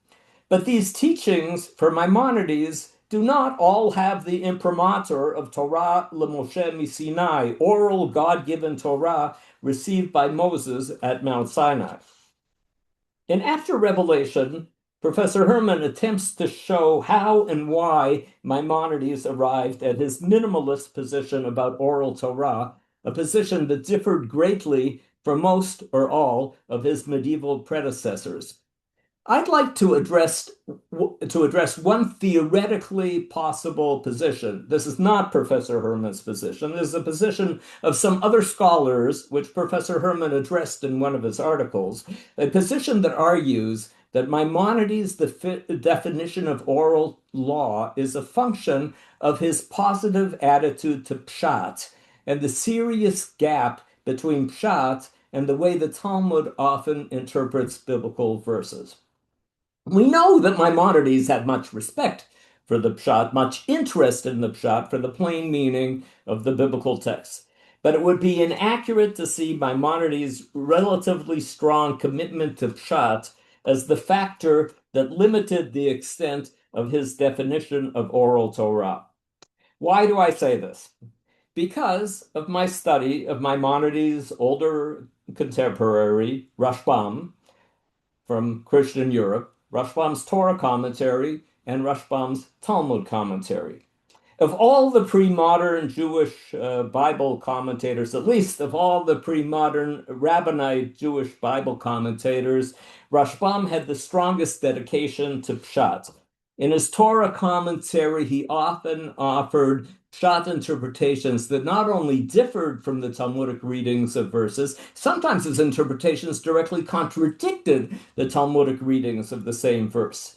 But these teachings, for Maimonides, do not all have the imprimatur of Torah leMoshe miSinai, oral God-given Torah received by Moses at Mount Sinai. In After Revelation, Professor Herman attempts to show how and why Maimonides arrived at his minimalist position about oral Torah, a position that differed greatly from most or all of his medieval predecessors. I'd like to address one theoretically possible position. This is not Professor Herman's position. This is a position of some other scholars, which Professor Herman addressed in one of his articles, a position that argues that Maimonides' definition of oral law is a function of his positive attitude to pshat and the serious gap between pshat and the way the Talmud often interprets biblical verses. We know that Maimonides had much respect for the pshat, much interest in the pshat, for the plain meaning of the biblical text. But it would be inaccurate to see Maimonides' relatively strong commitment to pshat as the factor that limited the extent of his definition of oral Torah. Why do I say this? Because of my study of Maimonides' older contemporary, Rashbam, from Christian Europe, Rashbam's Torah commentary, and Rashbam's Talmud commentary. Of all the pre-modern Jewish Bible commentators, at least of all the pre-modern Rabbinic Jewish Bible commentators, Rashbam had the strongest dedication to pshat. In his Torah commentary, he often offered pshat interpretations that not only differed from the Talmudic readings of verses, sometimes his interpretations directly contradicted the Talmudic readings of the same verse.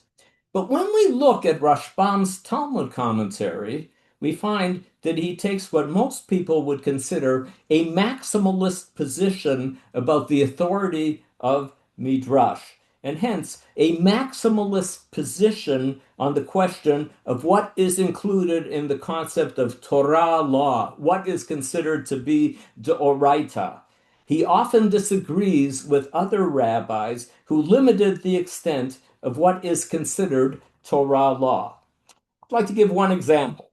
But when we look at Rashbam's Talmud commentary, we find that he takes what most people would consider a maximalist position about the authority of Midrash, and hence a maximalist position on the question of what is included in the concept of Torah law, what is considered to be deoraita. He often disagrees with other rabbis who limited the extent of what is considered Torah law. I'd like to give one example.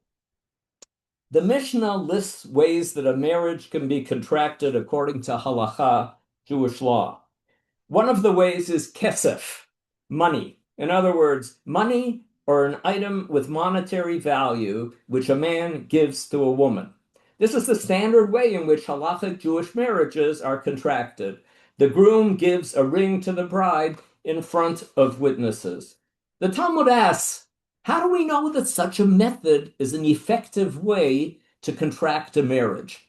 The Mishnah lists ways that a marriage can be contracted according to halacha, Jewish law. One of the ways is kesef, money. In other words, money or an item with monetary value which a man gives to a woman. This is the standard way in which halachic Jewish marriages are contracted. The groom gives a ring to the bride in front of witnesses. The Talmud asks, how do we know that such a method is an effective way to contract a marriage?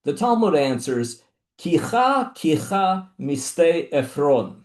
The Talmud answers, Kicha, kicha, miste Ephron.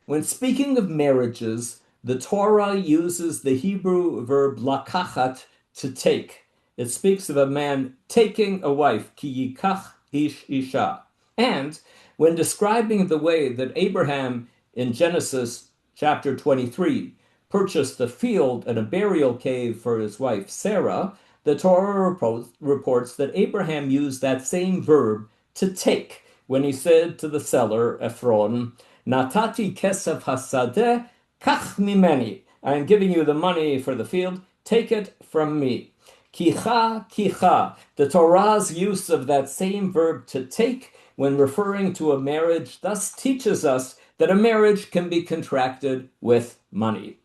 When speaking of marriages, the Torah uses the Hebrew verb lakachat, to take. It speaks of a man taking a wife, ki yikach ish isha. And when describing the way that Abraham in Genesis chapter 23 purchased a field and a burial cave for his wife Sarah, the Torah reports that Abraham used that same verb to take, when he said to the seller, Ephron, Natati kesef hasadeh, kach mimeni. I am giving you the money for the field, take it from me. Kicha, kicha. The Torah's use of that same verb to take when referring to a marriage thus teaches us that a marriage can be contracted with money.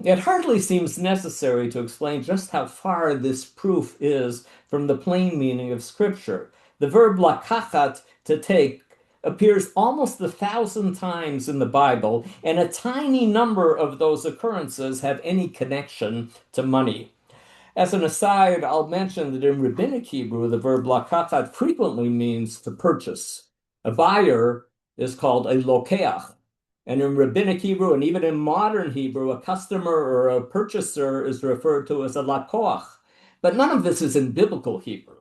It hardly seems necessary to explain just how far this proof is from the plain meaning of Scripture. The verb lakachat, to take, appears almost 1,000 times in the Bible, and a tiny number of those occurrences have any connection to money. As an aside, I'll mention that in Rabbinic Hebrew, the verb lakachat frequently means to purchase. A buyer is called a lokeach. And in Rabbinic Hebrew, and even in modern Hebrew, a customer or a purchaser is referred to as a lakoach. But none of this is in biblical Hebrew.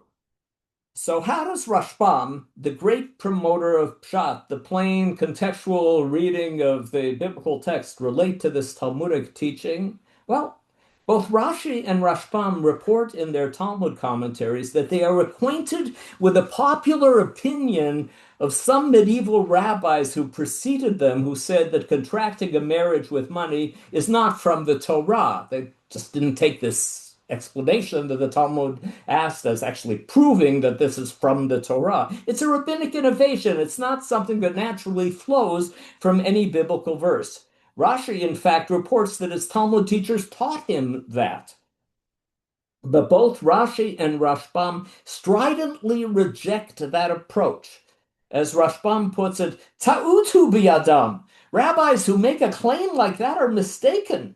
So how does Rashbam, the great promoter of Pshat, the plain contextual reading of the biblical text, relate to this Talmudic teaching? Well, both Rashi and Rashbam report in their Talmud commentaries that they are acquainted with a popular opinion of some medieval rabbis who preceded them, who said that contracting a marriage with money is not from the Torah. They just didn't take this explanation that the Talmud asked as actually proving that this is from the Torah. It's a rabbinic innovation. It's not something that naturally flows from any biblical verse. Rashi, in fact, reports that his Talmud teachers taught him that. But both Rashi and Rashbam stridently reject that approach. As Rashbam puts it, ta'utu biyadam. Rabbis who make a claim like that are mistaken.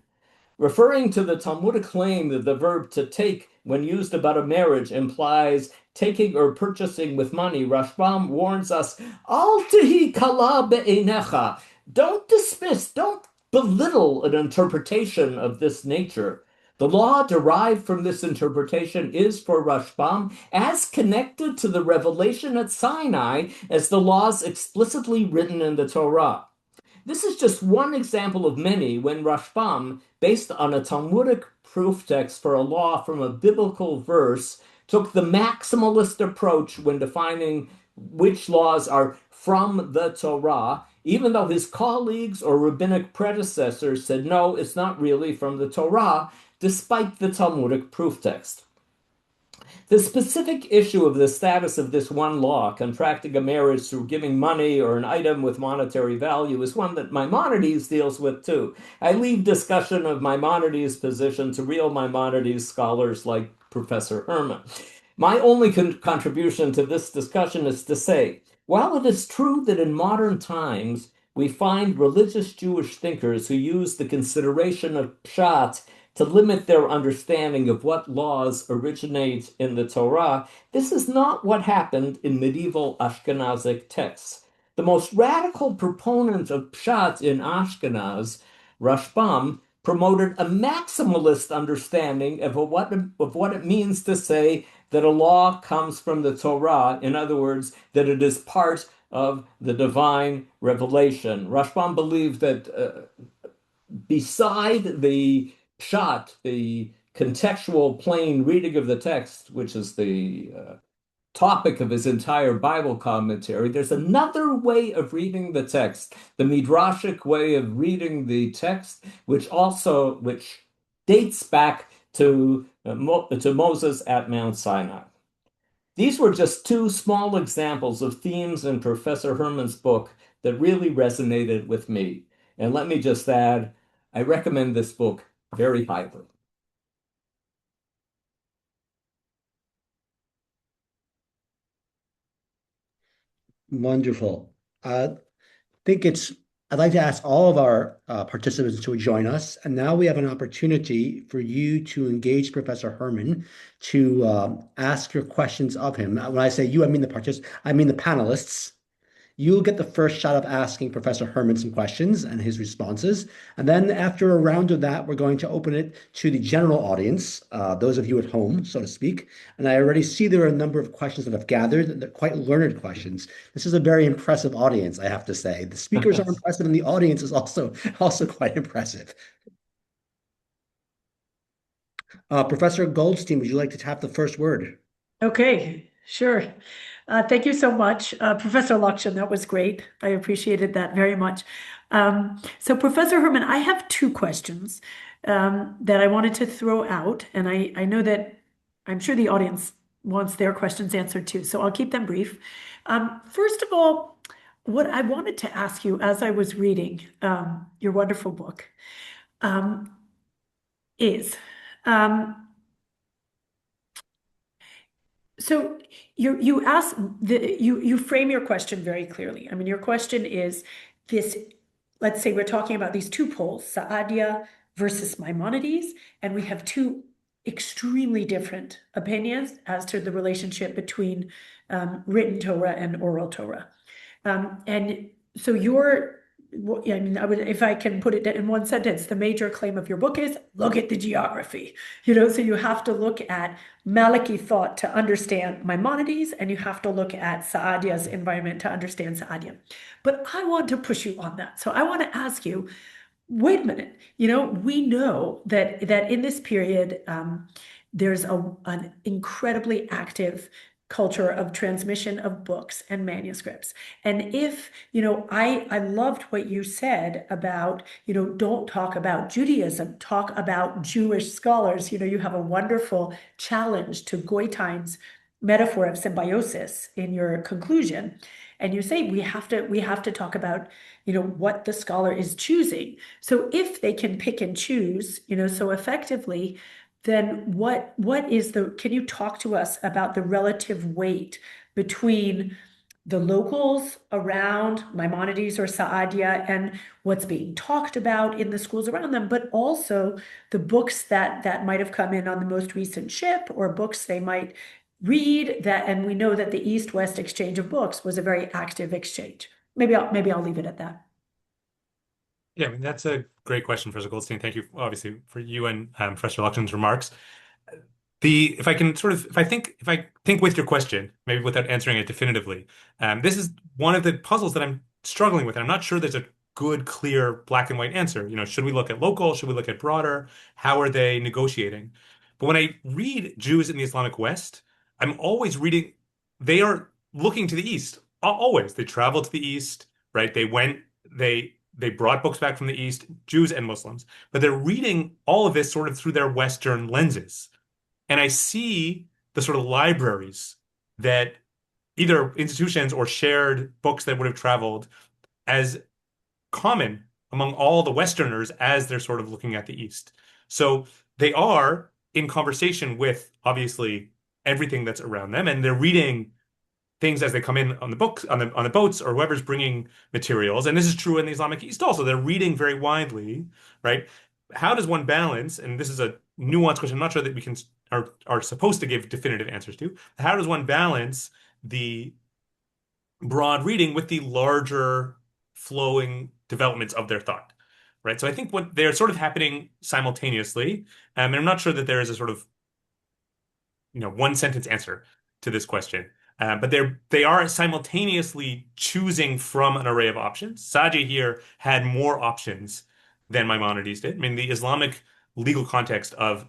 Referring to the Talmudic claim that the verb to take, when used about a marriage, implies taking or purchasing with money, Rashbam warns us, Al tehi kala be'einecha. Don't dismiss, don't belittle an interpretation of this nature. The law derived from this interpretation is, for Rashbam, as connected to the revelation at Sinai as the laws explicitly written in the Torah. This is just one example of many when Rashbam, based on a Talmudic proof text for a law from a biblical verse, took the maximalist approach when defining which laws are from the Torah, even though his colleagues or rabbinic predecessors said, no, it's not really from the Torah, despite the Talmudic proof text. The specific issue of the status of this one law, contracting a marriage through giving money or an item with monetary value, is one that Maimonides deals with too. I leave discussion of Maimonides' position to real Maimonides scholars like Professor Herman. My only contribution to this discussion is to say, while it is true that in modern times we find religious Jewish thinkers who use the consideration of pshat to limit their understanding of what laws originate in the Torah, this is not what happened in medieval Ashkenazic texts. The most radical proponent of pshat in Ashkenaz, Rashbam, promoted a maximalist understanding of what it means to say that a law comes from the Torah, in other words, that it is part of the divine revelation. Rashbam believed that beside the pshat, the contextual plain reading of the text, which is the topic of his entire Bible commentary, there's another way of reading the text, the midrashic way of reading the text, which dates back to Moses at Mount Sinai. These were just two small examples of themes in Professor Herman's book that really resonated with me. And let me just add, I recommend this book very highly. Wonderful. I'd like to ask all of our participants to join us. And now we have an opportunity for you to engage Professor Herman to ask your questions of him. When I say you, I mean the panelists. You'll get the first shot of asking Professor Herman some questions and his responses. And then after a round of that, we're going to open it to the general audience, those of you at home, so to speak. And I already see there are a number of questions that have gathered. They're quite learned questions. This is a very impressive audience, I have to say. The speakers are impressive and the audience is also quite impressive. Professor Goldstein, would you like to have the first word? Okay, sure. Thank you so much, Professor Lakshan. That was great. I appreciated that very much. So, Professor Herman, I have two questions. that I wanted to throw out, and I know that I'm sure the audience wants their questions answered too, so I'll keep them brief. First of all, what I wanted to ask you as I was reading your wonderful book is so you frame your question very clearly. I mean, your question is this, let's say we're talking about these two poles, Saadia versus Maimonides, and we have two extremely different opinions as to the relationship between written Torah and oral Torah. And so I mean, if I can put it in one sentence, the major claim of your book is look at the geography. So you have to look at Maliki thought to understand Maimonides, and you have to look at Saadia's environment to understand Saadia. But I want to push you on that. So I want to ask you, wait a minute, we know that in this period, there's an incredibly active culture of transmission of books and manuscripts. And if, I loved what you said about, don't talk about Judaism, talk about Jewish scholars. You have a wonderful challenge to Goitein's metaphor of symbiosis in your conclusion. And you say we have to talk about, what the scholar is choosing. So if they can pick and choose, so effectively, then can you talk to us about the relative weight between the locals around Maimonides or Saadia and what's being talked about in the schools around them, but also the books that might have come in on the most recent ship or books they might read and we know that the East-West exchange of books was a very active exchange. Maybe I'll leave it at that. Yeah, I mean, that's a great question, Professor Goldstein. Thank you, obviously, for you and Professor Luxon's remarks. If I think with your question, maybe without answering it definitively, this is one of the puzzles that I'm struggling with. And I'm not sure there's a good, clear, black and white answer. Should we look at local? Should we look at broader? How are they negotiating? But when I read Jews in the Islamic West, I'm always reading, they are looking to the East. Always. They traveled to the East, right? They brought books back from the East, Jews and Muslims, but they're reading all of this sort of through their Western lenses. And I see the sort of libraries that either institutions or shared books that would have traveled as common among all the Westerners as they're sort of looking at the East. So they are in conversation with obviously everything that's around them, and they're reading things as they come in on the books, on the boats, or whoever's bringing materials. And this is true in the Islamic East also. They're reading very widely, right? How does one balance? And this is a nuanced question. I'm not sure that we are supposed to give definitive answers to. How does one balance the broad reading with the larger flowing developments of their thought, right? So I think what they're sort of happening simultaneously, and I'm not sure that there is a sort of one sentence answer to this question. But they are simultaneously choosing from an array of options. Saadia here had more options than Maimonides did. I mean, the Islamic legal context of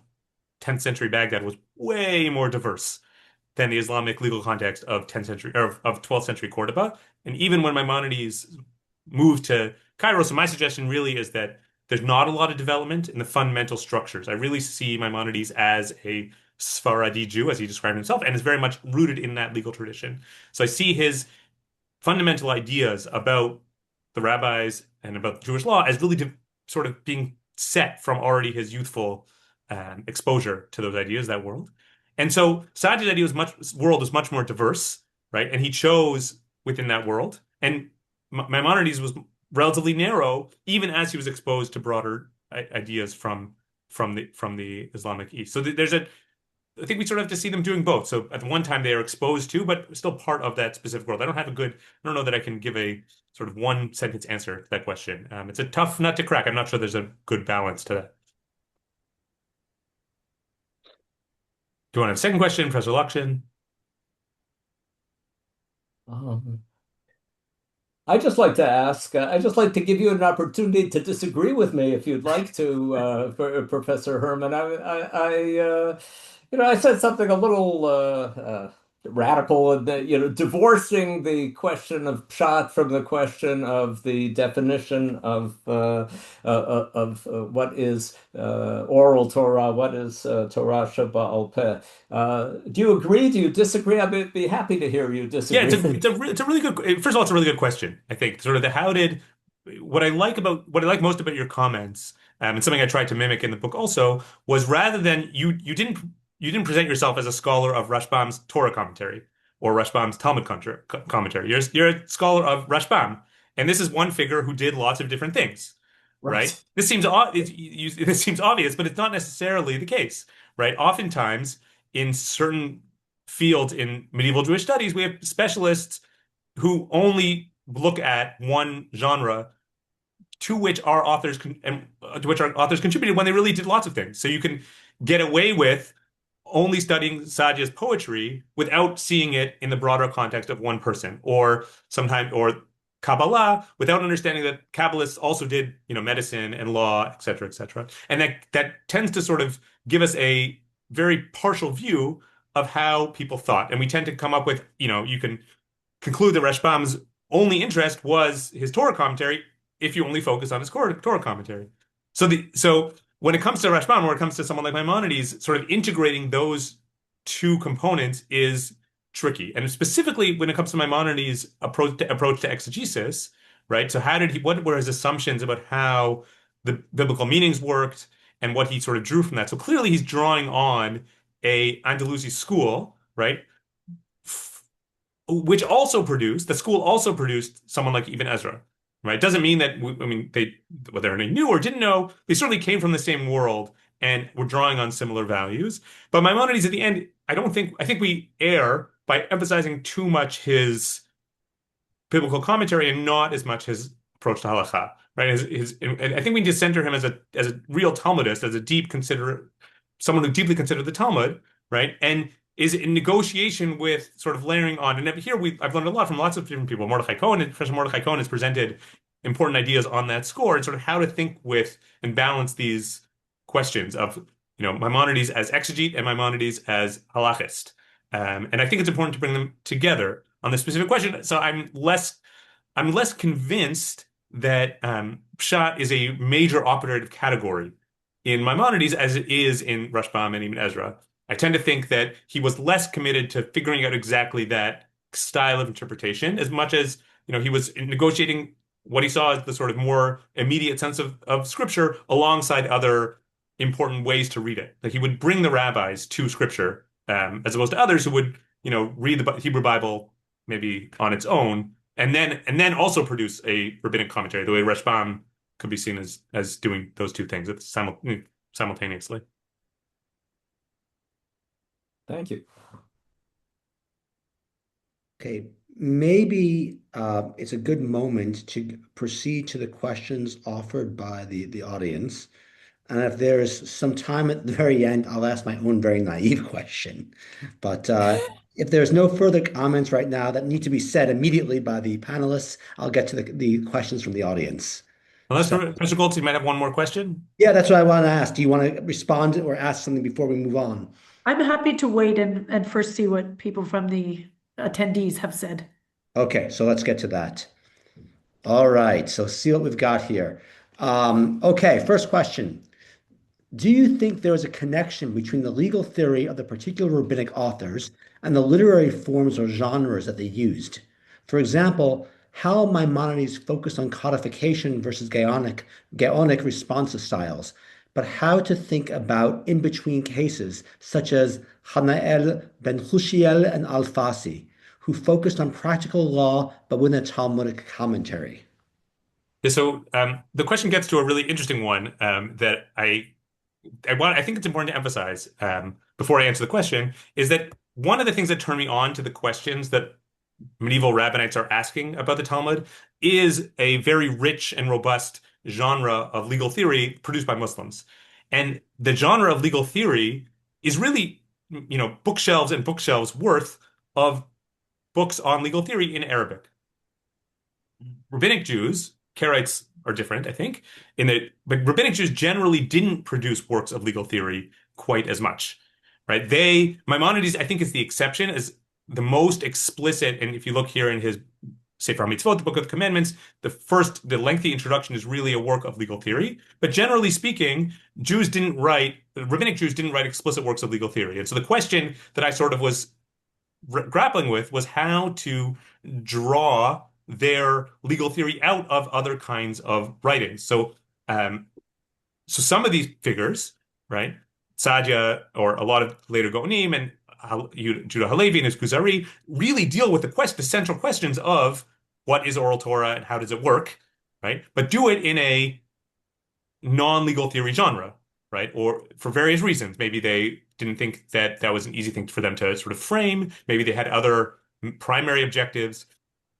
10th century Baghdad was way more diverse than the Islamic legal context of 10th century or of 12th century Córdoba. And even when Maimonides moved to Cairo, so my suggestion really is that there's not a lot of development in the fundamental structures. I really see Maimonides as a Sephardi Jew, as he described himself, and is very much rooted in that legal tradition. So I see his fundamental ideas about the rabbis and about Jewish law as really sort of being set from already his youthful exposure to those ideas, that world. And so Saadia's world is much more diverse, right? And he chose within that world. And Maimonides was relatively narrow, even as he was exposed to broader ideas from the Islamic East. So I think we sort of have to see them doing both. So at the one time they are exposed to, but still part of that specific world. I don't know that I can give a sort of one sentence answer to that question. It's a tough nut to crack. I'm not sure there's a good balance to that. Do you want to have a second question, Professor Luxon? I just like to ask, I just like to give you an opportunity to disagree with me if you'd like to, Professor Herman. I said something a little radical and divorcing the question of pshat from the question of the definition of what is oral Torah, what is Torah Shebaal Peh. Do you agree? Do you disagree? I'd be happy to hear you Yeah, disagree. it's a really good. First of all, it's a really good question. I think sort of the how did what I like most about your comments, and something I tried to mimic in the book also was rather than you didn't present yourself as a scholar of Rashbam's Torah commentary or Rashbam's Talmud commentary. You're a scholar of Rashbam, and this is one figure who did lots of different things, right? Right. This seems obvious, but it's not necessarily the case, right? Oftentimes, in certain fields in medieval Jewish studies, we have specialists who only look at one genre to which our authors to which our authors contributed when they really did lots of things. So you can get away with only studying Saadia's poetry without seeing it in the broader context of one person, or sometimes or Kabbalah without understanding that Kabbalists also did, medicine and law, et cetera, et cetera. And that tends to sort of give us a very partial view of how people thought. And we tend to come up with, you can conclude that Rashbam's only interest was his Torah commentary if you only focus on his Torah commentary. So when it comes to Rashbam, or it comes to someone like Maimonides, sort of integrating those two components is tricky. And specifically when it comes to Maimonides' approach to exegesis, right? So what were his assumptions about how the biblical meanings worked and what he sort of drew from that? So clearly he's drawing on a Andalusi school, right? The school also produced someone like Ibn Ezra, right? Think mean that, whether they knew or didn't know, they certainly came from the same world and were drawing on similar values. But Maimonides, at the end, I think we err by emphasizing too much his biblical commentary and not as much his approach to halakha, right? And I think we need to center him as a real Talmudist, as someone who deeply considered the Talmud, right? And is in negotiation with sort of layering on. And here I've learned a lot from lots of different people. Professor Mordechai Cohen has presented important ideas on that score and sort of how to think with and balance these questions of, Maimonides as exegete and Maimonides as halachist. And I think it's important to bring them together on this specific question. So I'm less convinced that pshat is a major operative category in Maimonides as it is in Rashbam and Ibn Ezra. I tend to think that he was less committed to figuring out exactly that style of interpretation as much as, he was negotiating what he saw as the sort of more immediate sense of scripture alongside other important ways to read it. Like he would bring the rabbis to scripture, as opposed to others who would, read the Hebrew Bible maybe on its own, and then also produce a rabbinic commentary, the way Rashbam could be seen as doing those two things simultaneously. Thank you. Okay, maybe it's a good moment to proceed to the questions offered by the audience. And if there's some time at the very end, I'll ask my own very naive question. But if there's no further comments right now that need to be said immediately by the panelists, I'll get to the questions from the audience. Unless Professor Goldstein might have one more question. Yeah, that's what I want to ask. Do you want to respond or ask something before we move on? I'm happy to wait and first see what people from the attendees have said. Okay, so let's get to that. All right, so see what we've got here. Okay, first question. Do you think there is a connection between the legal theory of the particular rabbinic authors and the literary forms or genres that they used? For example, how Maimonides focused on codification versus Gaonic responsive styles, but how to think about in-between cases such as Hanael ben Hushiel and Al-Fasi, who focused on practical law but with a Talmudic commentary. Yeah, so the question gets to a really interesting one that I think it's important to emphasize before I answer the question is that one of the things that turned me on to the questions that medieval rabbinites are asking about the Talmud is a very rich and robust genre of legal theory produced by Muslims. And the genre of legal theory is really, bookshelves and bookshelves worth of books on legal theory in Arabic. Rabbinic Jews, Karaites are different, I think, but Rabbinic Jews generally didn't produce works of legal theory quite as much, right? Maimonides, I think, is the exception, as the most explicit, and if you look here in his Sefer HaMitzvot, the Book of the Commandments, the lengthy introduction is really a work of legal theory. But generally speaking, rabbinic Jews didn't write explicit works of legal theory. And so the question that I sort of was grappling with was how to draw their legal theory out of other kinds of writings. So some of these figures, right, Saadia or a lot of later Gaonim and Judah Halevi and his Kuzari really deal with the central questions of what is oral Torah and how does it work, right? But do it in a non-legal theory genre, right? Or for various reasons. Maybe they didn't think that that was an easy thing for them to sort of frame. Maybe they had other primary objectives.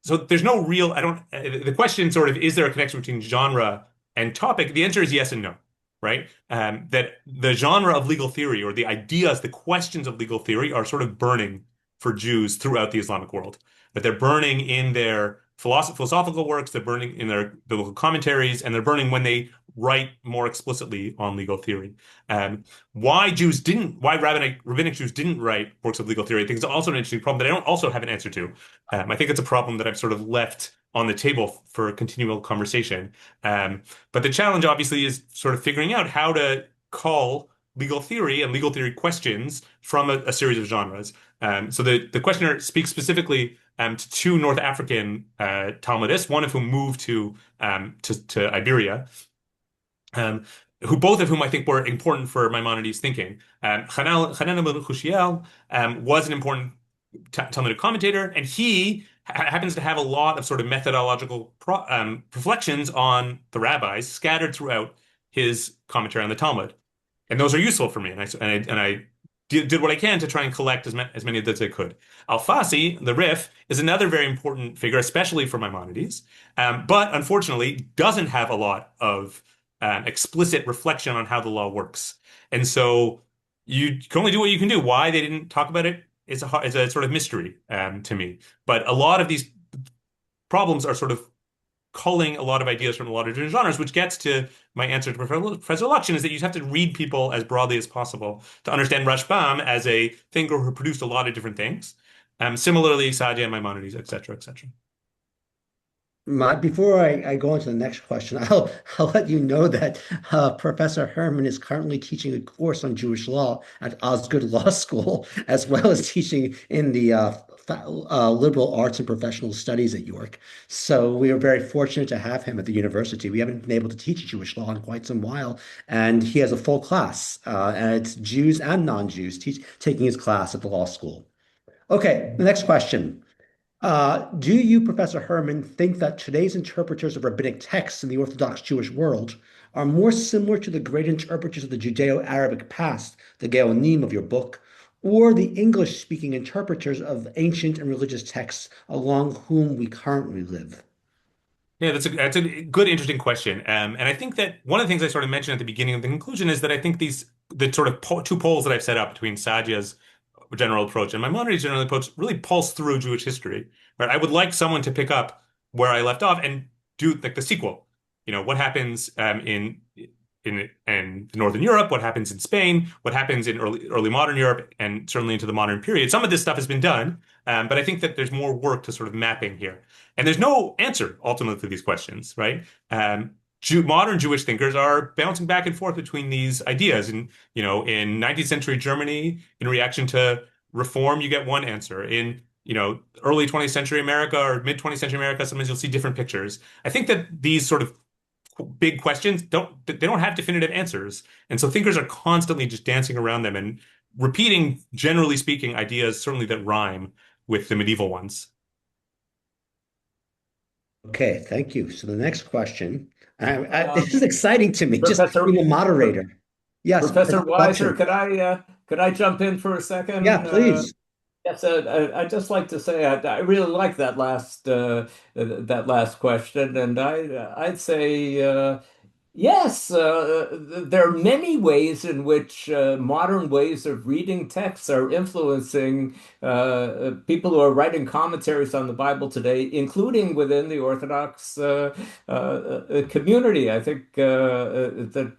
So there's no real, the question sort of, is there a connection between genre and topic? The answer is yes and no, right? That the genre of legal theory or the ideas, the questions of legal theory are sort of burning for Jews throughout the Islamic world. That they're burning in their philosophical works, they're burning in their biblical commentaries, and they're burning when they write more explicitly on legal theory. Why rabbinic Jews didn't write works of legal theory, I think is also an interesting problem that I don't also have an answer to. I think it's a problem that I've sort of left on the table for a continual conversation. But the challenge obviously is sort of figuring out how to call legal theory and legal theory questions from a series of genres. So the questioner speaks specifically to two North African Talmudists, one of whom moved to Iberia, both of whom I think were important for Maimonides' thinking. Hanan ben Hushiel was an important Talmudic commentator, and he happens to have a lot of sort of methodological reflections on the rabbis scattered throughout his commentary on the Talmud. And those are useful for me, and I did what I can to try and collect as many of those as I could. Al-Fasi, the Rif, is another very important figure, especially for Maimonides, but unfortunately doesn't have a lot of explicit reflection on how the law works. And so you can only do what you can do. Why they didn't talk about it is a sort of mystery to me. But a lot of these problems are sort of culling a lot of ideas from a lot of different genres, which gets to my answer to Professor Luction, is that you have to read people as broadly as possible to understand Rashbam as a thinker who produced a lot of different things. Similarly, Saadia and Maimonides, et cetera, et cetera. Before I go on to the next question, I'll let you know that Professor Herman is currently teaching a course on Jewish law at Osgood Law School, as well as teaching in the liberal arts and professional studies at York. So we are very fortunate to have him at the university. We haven't been able to teach Jewish law in quite some while, and he has a full class, and it's Jews and non-Jews taking his class at the law school. Okay, the next question. Do you, Professor Herman, think that today's interpreters of rabbinic texts in the Orthodox Jewish world are more similar to the great interpreters of the Judeo-Arabic past, the Gaonim of your book, or the English-speaking interpreters of ancient and religious texts along whom we currently live? Yeah, that's a good, interesting question. And I think that one of the things I sort of mentioned at the beginning of the conclusion is that I think the sort of two poles that I've set up between Saadia's general approach and Maimonides' general approach really pulse through Jewish history, right? I would like someone to pick up where I left off and do like the sequel. What happens in Northern Europe, what happens in Spain, what happens in early modern Europe, and certainly into the modern period. Some of this stuff has been done, but I think that there's more work to sort of mapping here. And there's no answer ultimately to these questions, right? Modern Jewish thinkers are bouncing back and forth between these ideas. And, in 19th century Germany, in reaction to reform, you get one answer. In, early 20th century America or mid 20th century America, sometimes you'll see different pictures. I think that these sort of big questions don't have definitive answers. And so thinkers are constantly just dancing around them and repeating, generally speaking, ideas certainly that rhyme with the medieval ones. Okay, thank you. So the next question, this is exciting to me, just Professor being a moderator. Yes, Professor Weiser, Luction. could I jump in for a second? Yeah, please. Yes, I'd just like to say I really like that last question, and I'd say Yes, there are many ways in which modern ways of reading texts are influencing people who are writing commentaries on the Bible today, including within the Orthodox community. I think that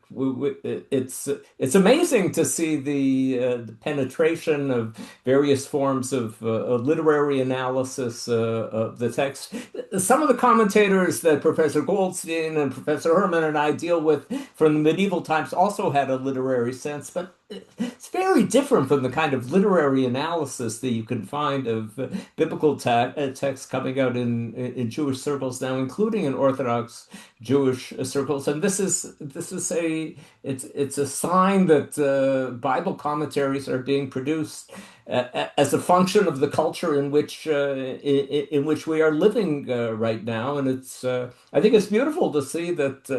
it's amazing to see the penetration of various forms of literary analysis of the text. Some of the commentators that Professor Goldstein and Professor Herman and I deal with from the medieval times also had a literary sense, but it's very different from the kind of literary analysis that you can find of biblical texts coming out in Jewish circles now, including in Orthodox Jewish circles. And this is it's a sign that Bible commentaries are being produced as a function of the culture in which we are living right now, and it's I think it's beautiful to see that's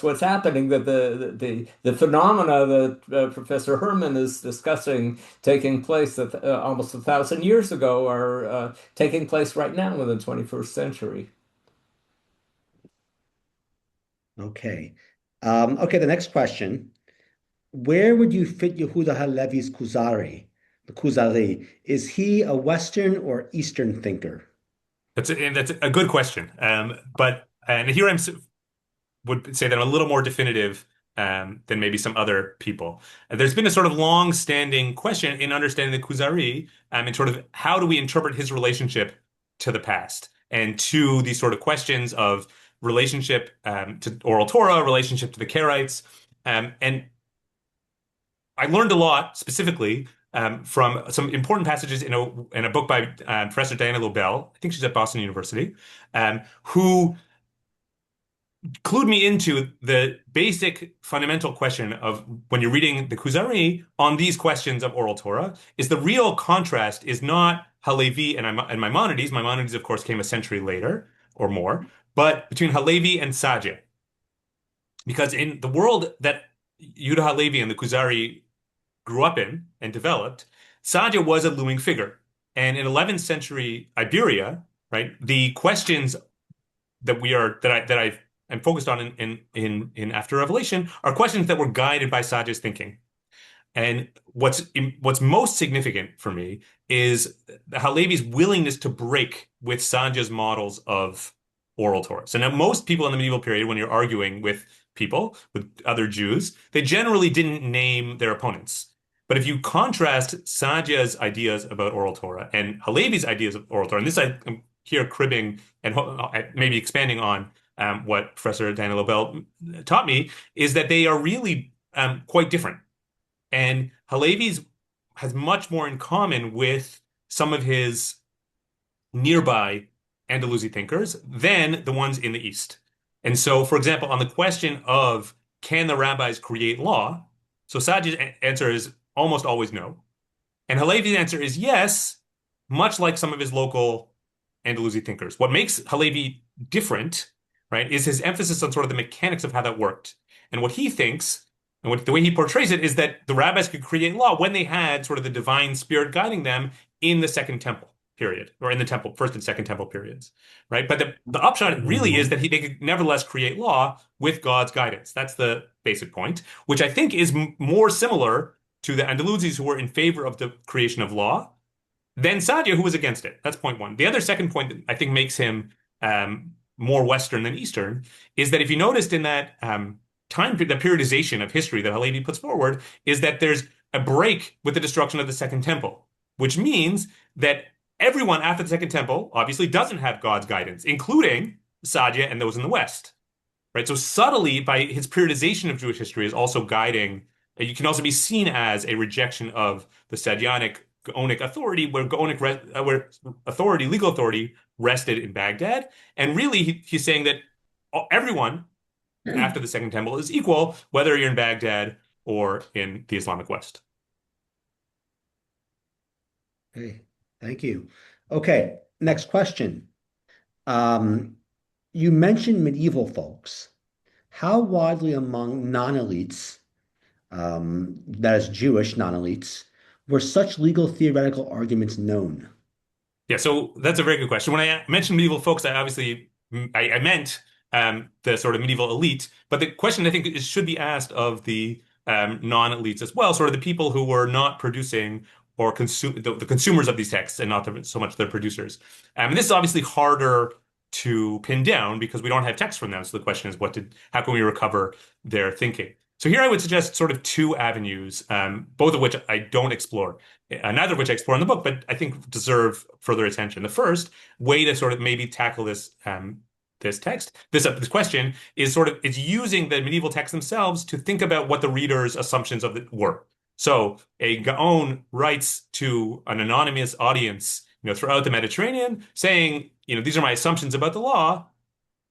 what's happening. That the phenomena that Professor Herman is discussing taking place that almost 1,000 years ago are taking place right now in the 21st century. Okay. Okay, the next question. Where would you fit Yehuda Halevi's Kuzari? The Kuzari. Is he a Western or Eastern thinker? That's a good question. And here would say that I'm a little more definitive than maybe some other people. There's been a sort of long-standing question in understanding the Kuzari, and sort of how do we interpret his relationship to the past and to these sort of questions of relationship to Oral Torah, relationship to the Karaites, and I learned a lot specifically from some important passages in a book by Professor Diana Lobel. I think she's at Boston University, who clued me into the basic fundamental question of when you're reading the Kuzari on these questions of Oral Torah, is the real contrast is not Halevi and Maimonides. Maimonides, of course, came a century later or more, but between Halevi and Saadia. Because in the world that Yehuda Halevi and the Kuzari grew up in and developed, Saadia was a looming figure. And in 11th century Iberia, right, the questions that I'm focused on in After Revelation are questions that were guided by Saadia's thinking. And what's most significant for me is Halevi's willingness to break with Saadia's models of Oral Torah. So now most people in the medieval period, when you're arguing with people, with other Jews, they generally didn't name their opponents. But if you contrast Saadia's ideas about Oral Torah and Halevi's ideas of Oral Torah, and this I'm here cribbing and maybe expanding on what Professor Daniel Lobel taught me, is that they are really quite different. And Halevi's has much more in common with some of his nearby Andalusi thinkers than the ones in the East. And so, for example, on the question of can the rabbis create law, so Saadia's answer is almost always no. And Halevi's answer is yes, much like some of his local Andalusi thinkers. What makes Halevi different, right, is his emphasis on sort of the mechanics of how that worked. And what he thinks, and the way he portrays it, is that the rabbis could create law when they had sort of the divine spirit guiding them in the Second Temple period, or in the temple, First and Second Temple periods, right? But the upshot really is that they could nevertheless create law with God's guidance. That's the basic point, which I think is more similar to the Andalusis who were in favor of the creation of law than Saadia, who was against it. That's point one. The other second point that I think makes him more Western than Eastern is that if you noticed in that the periodization of history that Halevi puts forward is that there's a break with the destruction of the Second Temple, which means that everyone after the Second Temple obviously doesn't have God's guidance, including Saadia and those in the West, right? So subtly, by his periodization of Jewish history is also guiding, you can also be seen as a rejection of the Saadianic Gaonic authority, where legal authority rested in Baghdad. And really, he's saying that everyone after the Second Temple is equal, whether you're in Baghdad or in the Islamic West. Okay, thank you. Okay, next question. You mentioned medieval folks. How widely among non-elites, that is Jewish non-elites, were such legal theoretical arguments known? Yeah, so that's a very good question. When I mentioned medieval folks, I meant the sort of medieval elite. But the question I think should be asked of the non-elites as well, sort of the people who were not producing or consume the consumers of these texts and not so much the producers. And this is obviously harder to pin down because we don't have text from them. So the question is, how can we recover their thinking? So here I would suggest sort of two avenues, both of which I don't explore, neither of which I explore in the book, but I think deserve further attention. The first way to sort of maybe tackle this question is it's using the medieval texts themselves to think about what the reader's assumptions of it were. So a Gaon writes to an anonymous audience, throughout the Mediterranean, saying, these are my assumptions about the law,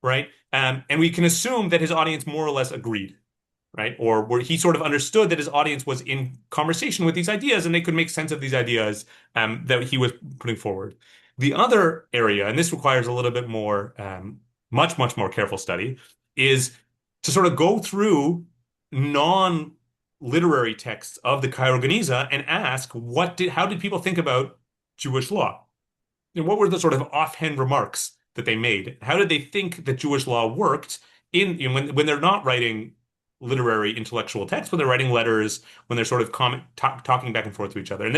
right? And we can assume that his audience more or less agreed, right? Or where he sort of understood that his audience was in conversation with these ideas and they could make sense of these ideas that he was putting forward. The other area, and this requires a little bit more, much, much more careful study, is to sort of go through non-literary texts of the Cairo Geniza and ask, how did people think about Jewish law? And what were the sort of offhand remarks that they made? How did they think that Jewish law worked when they're not writing literary intellectual texts, when they're writing letters, when they're sort of talking back and forth to each other? And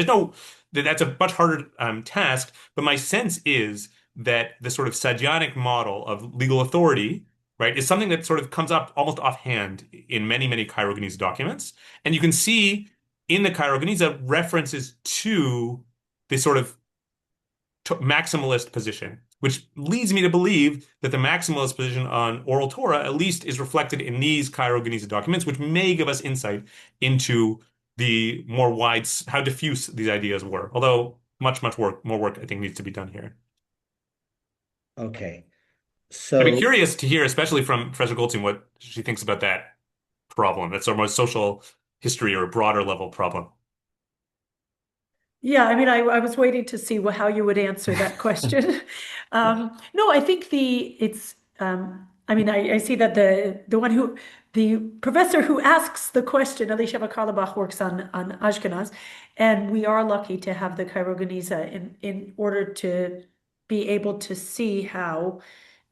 that's a much harder task, but my sense is that the sort of Saadianic model of legal authority, right, is something that sort of comes up almost offhand in many, many Cairo Geniza documents. And you can see in the Cairo Geniza references to this sort of maximalist position, which leads me to believe that the maximalist position on Oral Torah at least is reflected in these Cairo Geniza documents, which may give us insight into the how diffuse these ideas were. Although much, much more work I think needs to be done here. Okay. I'd be So, curious to hear, especially from Professor Goldstein, what she thinks about that problem. That's our most social history or broader level problem. Yeah, I mean, I was waiting to see how you would answer that question. No, I think I mean, I see that the professor who asks the question, Elisheva Karlebach, works on Ashkenaz, and we are lucky to have the Cairo Geniza in order to be able to see how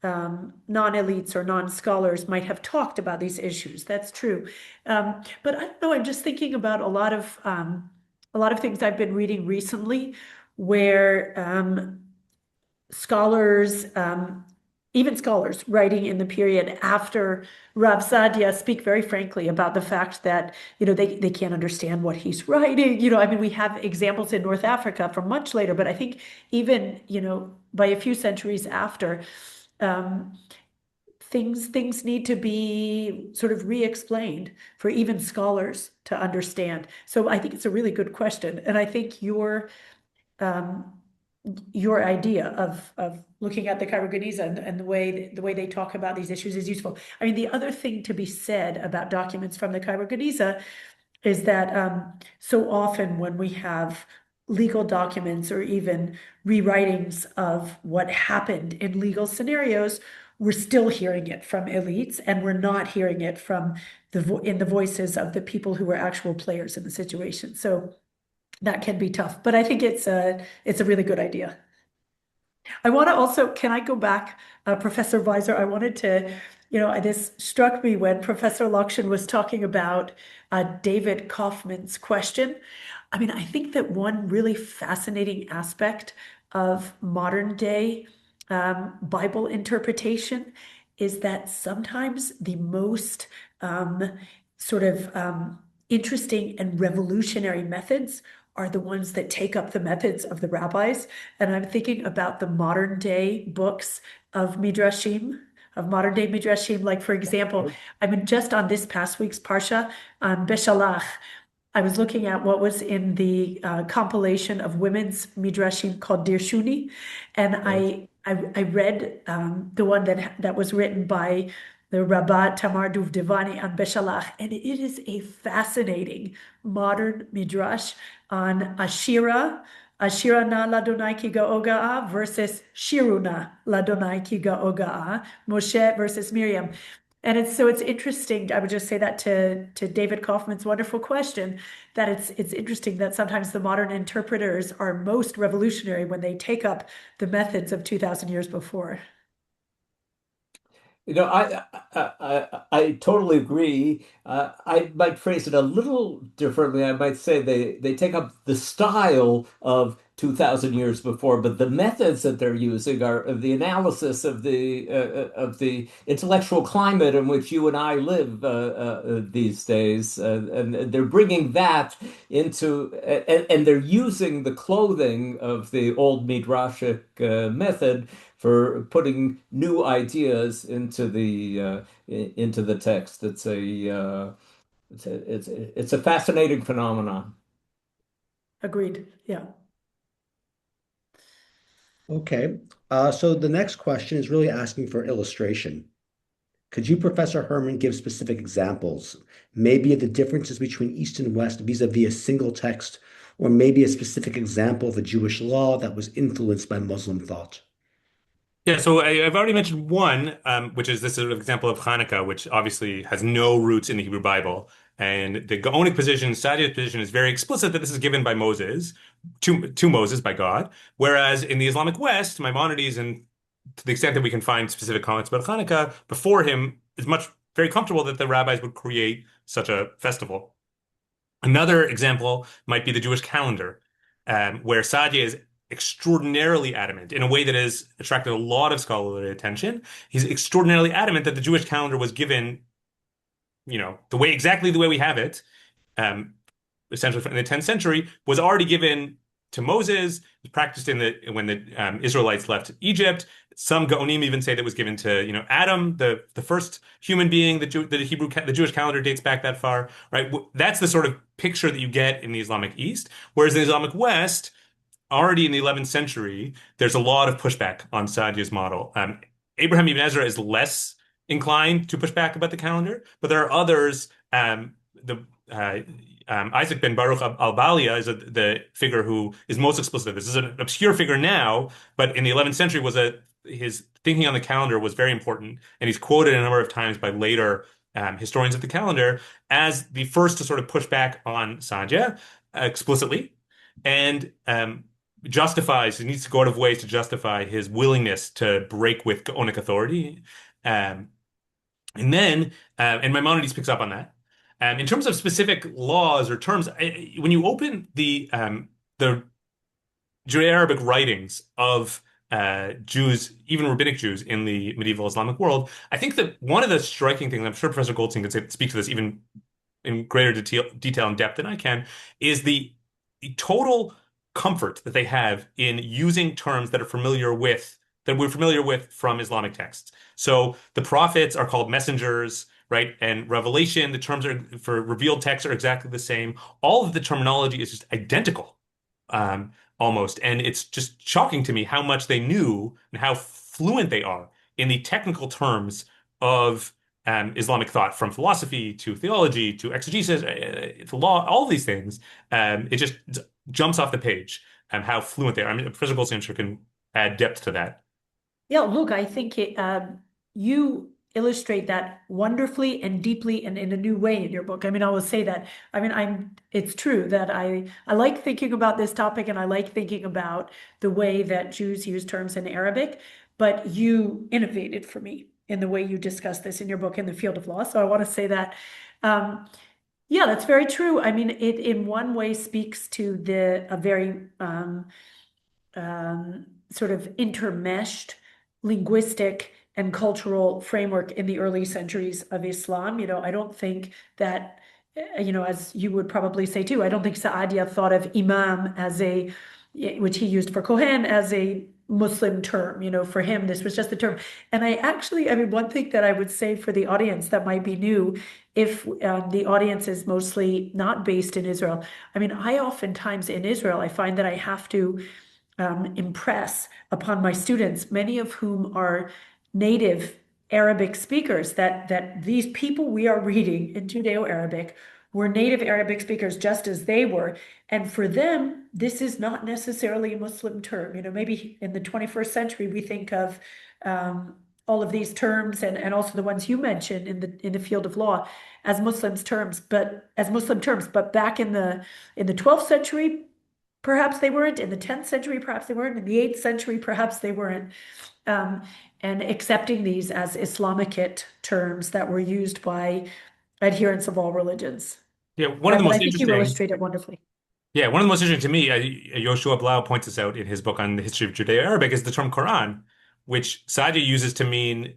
non-elites or non-scholars might have talked about these issues. That's true. But I don't know, I'm just thinking about a lot of things I've been reading recently where scholars, even scholars writing in the period after Rav Saadia, speak very frankly about the fact that, they can't understand what he's writing. I mean, we have examples in North Africa from much later, but I think even, by a few centuries after, things need to be sort of re-explained for even scholars to understand. So I think it's a really good question. And I think your idea of looking at the Cairo Geniza and the way they talk about these issues is useful. I mean, the other thing to be said about documents from the Cairo Geniza is that so often when we have legal documents or even rewritings of what happened in legal scenarios, we're still hearing it from elites, and we're not hearing it from in the voices of the people who were actual players in the situation. So that can be tough, but I think it's a really good idea. I want to also, can I go back, Professor Weiser? I wanted to, this struck me when Professor Lakshan was talking about David Kaufman's question. I mean, I think that one really fascinating aspect of modern day Bible interpretation is that sometimes the most sort of interesting and revolutionary methods are the ones that take up the methods of the rabbis. And I'm thinking about the modern day books of Midrashim, like, for example, I mean, just on this past week's Parsha, Beshalach, I was looking at what was in the compilation of women's Midrashim called Dirshuni, and I read the one that was written by the Rabbah Tamar Duvdevani on Beshalach, and it is a fascinating modern midrash on Ashira na ladonai ki ga'oga'a versus Shiruna ladonai ki ga'oga'a, Moshe versus Miriam. And it's interesting. I would just say that to David Kaufman's wonderful question, that it's interesting that sometimes the modern interpreters are most revolutionary when they take up the methods of 2,000 years before. You know, I totally agree. I might phrase it a little differently. I might say they take up the style of 2,000 years before, but the methods that they're using are of the analysis of the intellectual climate in which you and I live these days, and they're bringing that into and they're using the clothing of the old midrashic method for putting new ideas into the text. It's a fascinating phenomenon. Agreed. Yeah. Okay. So the next question is really asking for illustration. Could you, Professor Herman, give specific examples, maybe of the differences between East and West vis-a-vis a single text, or maybe a specific example of a Jewish law that was influenced by Muslim thought? Yeah, so I've already mentioned one, which is this sort of example of Hanukkah, which obviously has no roots in the Hebrew Bible. And the Gaonic position, Saadia's position, is very explicit that this is given by Moses, to Moses by God. Whereas in the Islamic West, Maimonides, and to the extent that we can find specific comments about Hanukkah, before him is much very comfortable that the rabbis would create such a festival. Another example might be the Jewish calendar, where Saadia is extraordinarily adamant in a way that has attracted a lot of scholarly attention. He's extraordinarily adamant that the Jewish calendar was given, exactly the way we have it, um, essentially in the 10th century, was already given to Moses, was practiced when the Israelites left Egypt. Some Gaonim even say that was given to Adam, the first human being. The Jewish calendar dates back that far, right? That's the sort of picture that you get in the Islamic East, whereas in the Islamic West, already in the 11th century, there's a lot of pushback on Saadia's model. Abraham ibn Ezra is less inclined to push back about the calendar, but there are others. The Isaac ben Baruch al-Balia is the figure who is most explicit. This is an obscure figure now, but in the 11th century his thinking on the calendar was very important, and he's quoted a number of times by later historians of the calendar as the first to sort of push back on Saadia explicitly, and he needs to go out of ways to justify his willingness to break with Gaonic authority. Um, and Maimonides picks up on that. In terms of specific laws or terms, when you open the Judeo-Arabic writings of Jews, even rabbinic Jews in the medieval Islamic world, I think that one of the striking things, I'm sure Professor Goldstein could speak to this even in greater detail and depth than I can, is the total comfort that they have in using terms that we're familiar with from Islamic texts. So the prophets are called messengers, right? And revelation, the terms for revealed texts are exactly the same. All of the terminology is just identical, almost. And it's just shocking to me how much they knew and how fluent they are in the technical terms of Islamic thought, from philosophy to theology to exegesis, to law, all of these things. It just jumps off the page how fluent they are. I mean, Professor Goldstein, I'm sure, can add depth to that. Yeah, look, I think you illustrate that wonderfully and deeply and in a new way in your book. I mean, I will say that. I mean, it's true that I like thinking about this topic, and I like thinking about the way that Jews use terms in Arabic, but you innovated for me in the way you discuss this in your book in the field of law. So I want to say that. Yeah, that's very true. I mean, it in one way speaks to a very sort of intermeshed linguistic and cultural framework in the early centuries of Islam. I don't think that, as you would probably say too, I don't think Saadia thought of imam which he used for Kohen, as a Muslim term. For him, this was just the term. And I mean, one thing that I would say for the audience that might be new, if the audience is mostly not based in Israel, I mean, I oftentimes in Israel, I find that I have to impress upon my students, many of whom are native Arabic speakers, that these people we are reading in Judeo-Arabic were native Arabic speakers just as they were. And for them, this is not necessarily a Muslim term. Maybe in the 21st century, we think of all of these terms and also the ones you mentioned in the field of law as Muslim terms, but back in the 12th century, Perhaps they weren't in the 10th century, perhaps they weren't in the 8th century, perhaps they weren't. Um, and accepting these as Islamicate terms that were used by adherents of all religions. Yeah, one of the But I most think you interesting. illustrate it wonderfully. Yeah, one of the most interesting to me, Yoshua Blau points this out in his book on the history of Judeo-Arabic, is the term Quran, which Saadia uses to mean,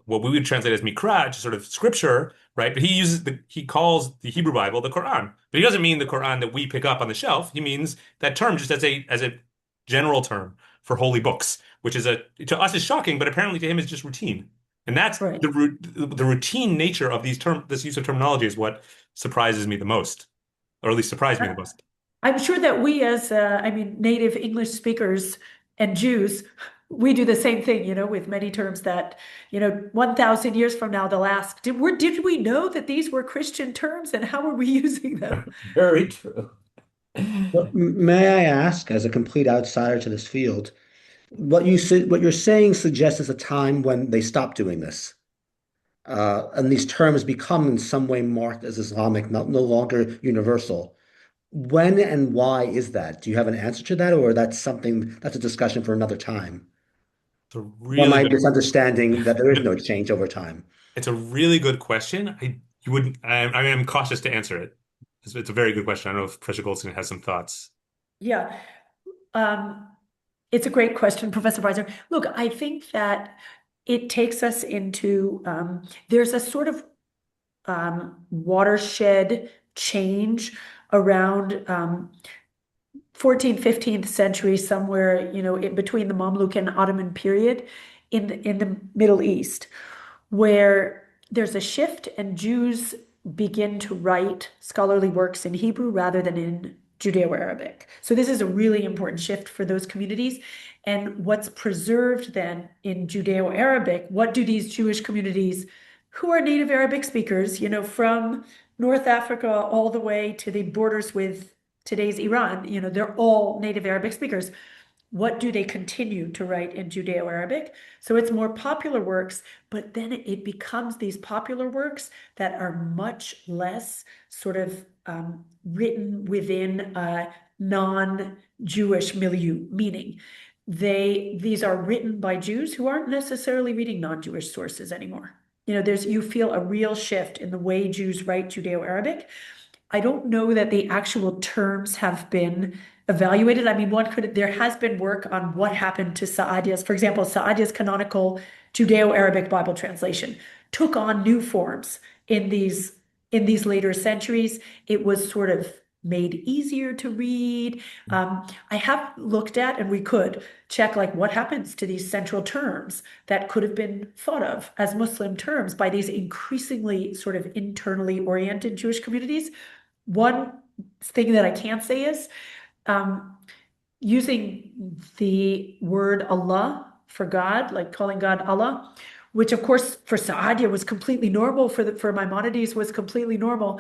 what we would translate as Mikra, which is sort of scripture, right? But he calls the Hebrew Bible the Quran. But he doesn't mean the Quran that we pick up on the shelf. He means that term just as a general term for holy books, which to us is shocking, but apparently to him is just routine. And that's Right. the routine nature of this use of terminology is what surprises me the most, or at least surprised me the most. I'm sure that we as, native English speakers and Jews, we do the same thing, with many terms that, 1,000 years from now, they'll ask, did we know that these were Christian terms and how were we using them? Very true. May I ask, as a complete outsider to this field, what you're saying suggests is a time when they stopped doing this, and these terms become in some way marked as Islamic, no longer universal. When and why is that? Do you have an answer to that, or that's a discussion for another time? It's a Or am really I good. misunderstanding that there is no change over time? It's a really good question. You wouldn't. I'm cautious to answer it. It's a very good question. I don't know if Professor Goldstein has some thoughts. Yeah. Um, it's a great question, Professor Weiser. Look, I think that it takes us into, there's a sort of watershed change around 14th, 15th century, somewhere, in between the Mamluk and Ottoman period in the Middle East, where there's a shift and Jews begin to write scholarly works in Hebrew rather than in Judeo-Arabic. So this is a really important shift for those communities. And what's preserved then in Judeo-Arabic, what do these Jewish communities who are native Arabic speakers, from North Africa all the way to the borders with today's Iran, they're all native Arabic speakers. What do they continue to write in Judeo-Arabic? So it's more popular works, but then it becomes these popular works that are much less sort of written within a non-Jewish milieu, meaning these are written by Jews who aren't necessarily reading non-Jewish sources anymore. You feel a real shift in the way Jews write Judeo-Arabic. I don't know that the actual terms have been evaluated. I mean, there has been work on what happened to Saadia's, for example, Saadia's canonical Judeo-Arabic Bible translation took on new forms in these later centuries. It was sort of made easier to read. I have looked at, and we could check like what happens to these central terms that could have been thought of as Muslim terms by these increasingly sort of internally oriented Jewish communities. One thing that I can say is using the word Allah for God, like calling God Allah, which of course for Saadia was completely normal, for Maimonides was completely normal.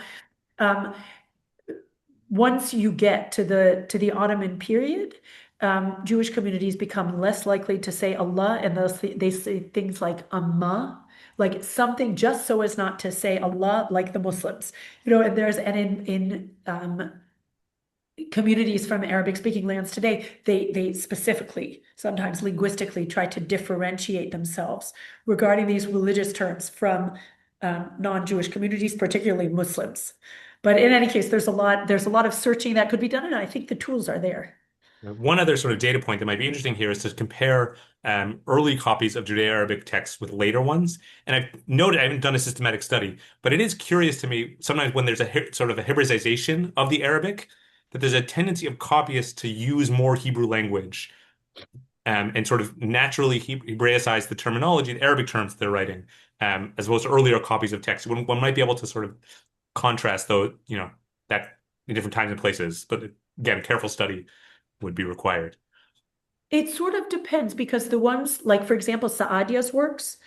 Once you get to the Ottoman period, Jewish communities become less likely to say Allah, and they say things like Amma, like something just so as not to say Allah, like the Muslims, and in communities from Arabic speaking lands today, they specifically, sometimes linguistically, try to differentiate themselves regarding these religious terms from non-Jewish communities, particularly Muslims. But in any case, there's a lot of searching that could be done, and I think the tools are there. One other sort of data point that might be interesting here is to compare early copies of Judeo-Arabic texts with later ones. And I've noted, I haven't done a systematic study, but it is curious to me sometimes when there's sort of a Hebraization of the Arabic, that there's a tendency of copyists to use more Hebrew language and sort of naturally Hebraicize the terminology, the Arabic terms they're writing, as opposed to earlier copies of text. One might be able to sort of contrast, though, that in different times and places. But again, careful study would be required. It sort of depends because the ones, like for example, Saadia's works,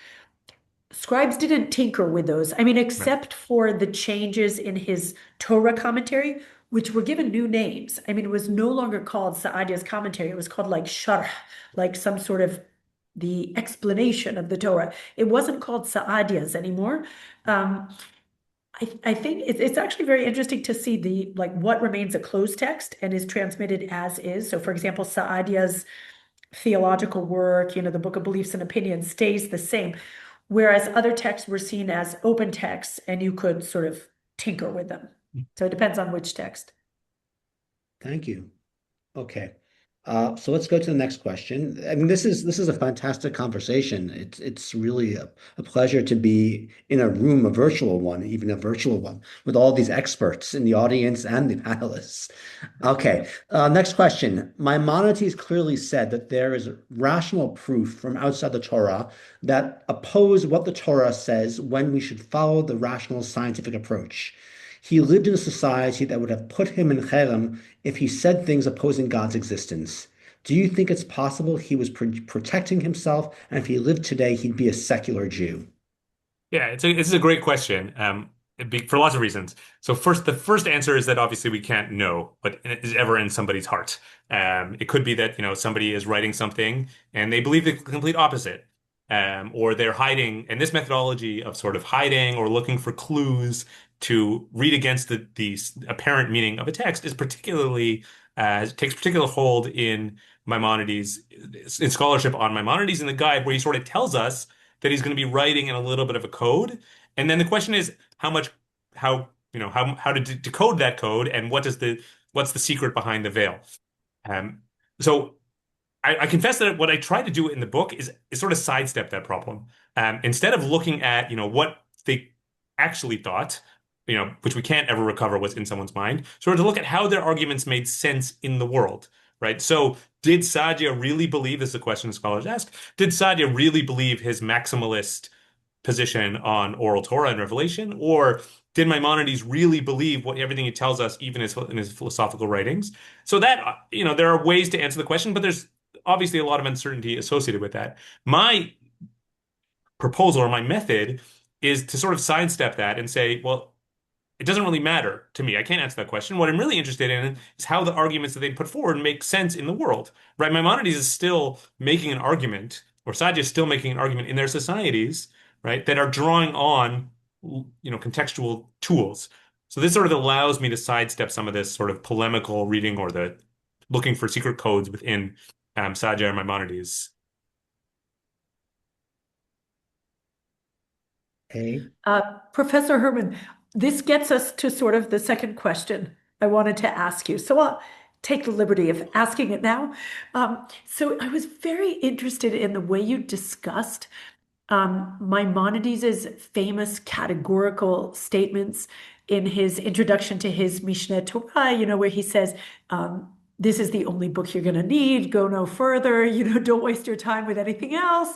scribes didn't tinker with those. I mean, Right. except for the changes in his Torah commentary, which were given new names. I mean, it was no longer called Saadia's commentary. It was called like Sharh, like some sort of the explanation of the Torah. It wasn't called Saadia's anymore. I think it's actually very interesting to see the like what remains a closed text and is transmitted as is. So, for example, Saadia's theological work, the Book of Beliefs and Opinions stays the same, whereas other texts were seen as open texts and you could sort of tinker with them. So it depends on which text. Thank you. Okay. So let's go to the next question. I mean, this is a fantastic conversation. It's really a pleasure to be in a room, a virtual one, even a virtual one, with all these experts in the audience and the panelists. Okay. Next question. Maimonides clearly said that there is rational proof from outside the Torah that oppose what the Torah says when we should follow the rational scientific approach. He lived in a society that would have put him in cherem if he said things opposing God's existence. Do you think it's possible he was protecting himself, and if he lived today, he'd be a secular Jew? Yeah, this is a great question, for lots of reasons. So the first answer is that obviously we can't know what is ever in somebody's heart. It could be that, somebody is writing something and they believe the complete opposite. Or they're hiding, and this methodology of sort of hiding or looking for clues to read against the apparent meaning of a text is particularly takes particular hold in Maimonides, in scholarship on Maimonides in the guide, where he sort of tells us that he's going to be writing in a little bit of a code. And then the question is how to decode that code, and what's the secret behind the veil. So I confess that what I try to do in the book is sort of sidestep that problem. Instead of looking at, what they actually thought, which we can't ever recover what's in someone's mind, sort of to look at how their arguments made sense in the world, right? So did Saadia really believe, this is a question scholars ask, did Saadia really believe his maximalist position on Oral Torah and Revelation, or did Maimonides really believe everything he tells us, even in his philosophical writings? So that, there are ways to answer the question, but there's obviously a lot of uncertainty associated with that. My proposal or my method is to sort of sidestep that and say, well, it doesn't really matter to me. I can't answer that question. What I'm really interested in is how the arguments that they put forward make sense in the world, right? Maimonides is still making an argument, or Saadia is still making an argument in their societies, right, that are drawing on, contextual tools. So this sort of allows me to sidestep some of this sort of polemical reading or the looking for secret codes within Saadia and Maimonides. Hey. Professor Herman, this gets us to sort of the second question I wanted to ask you. So I'll take the liberty of asking it now. So I was very interested in the way you discussed Maimonides' famous categorical statements in his introduction to his Mishneh Torah, where he says, this is the only book you're going to need, go no further, don't waste your time with anything else.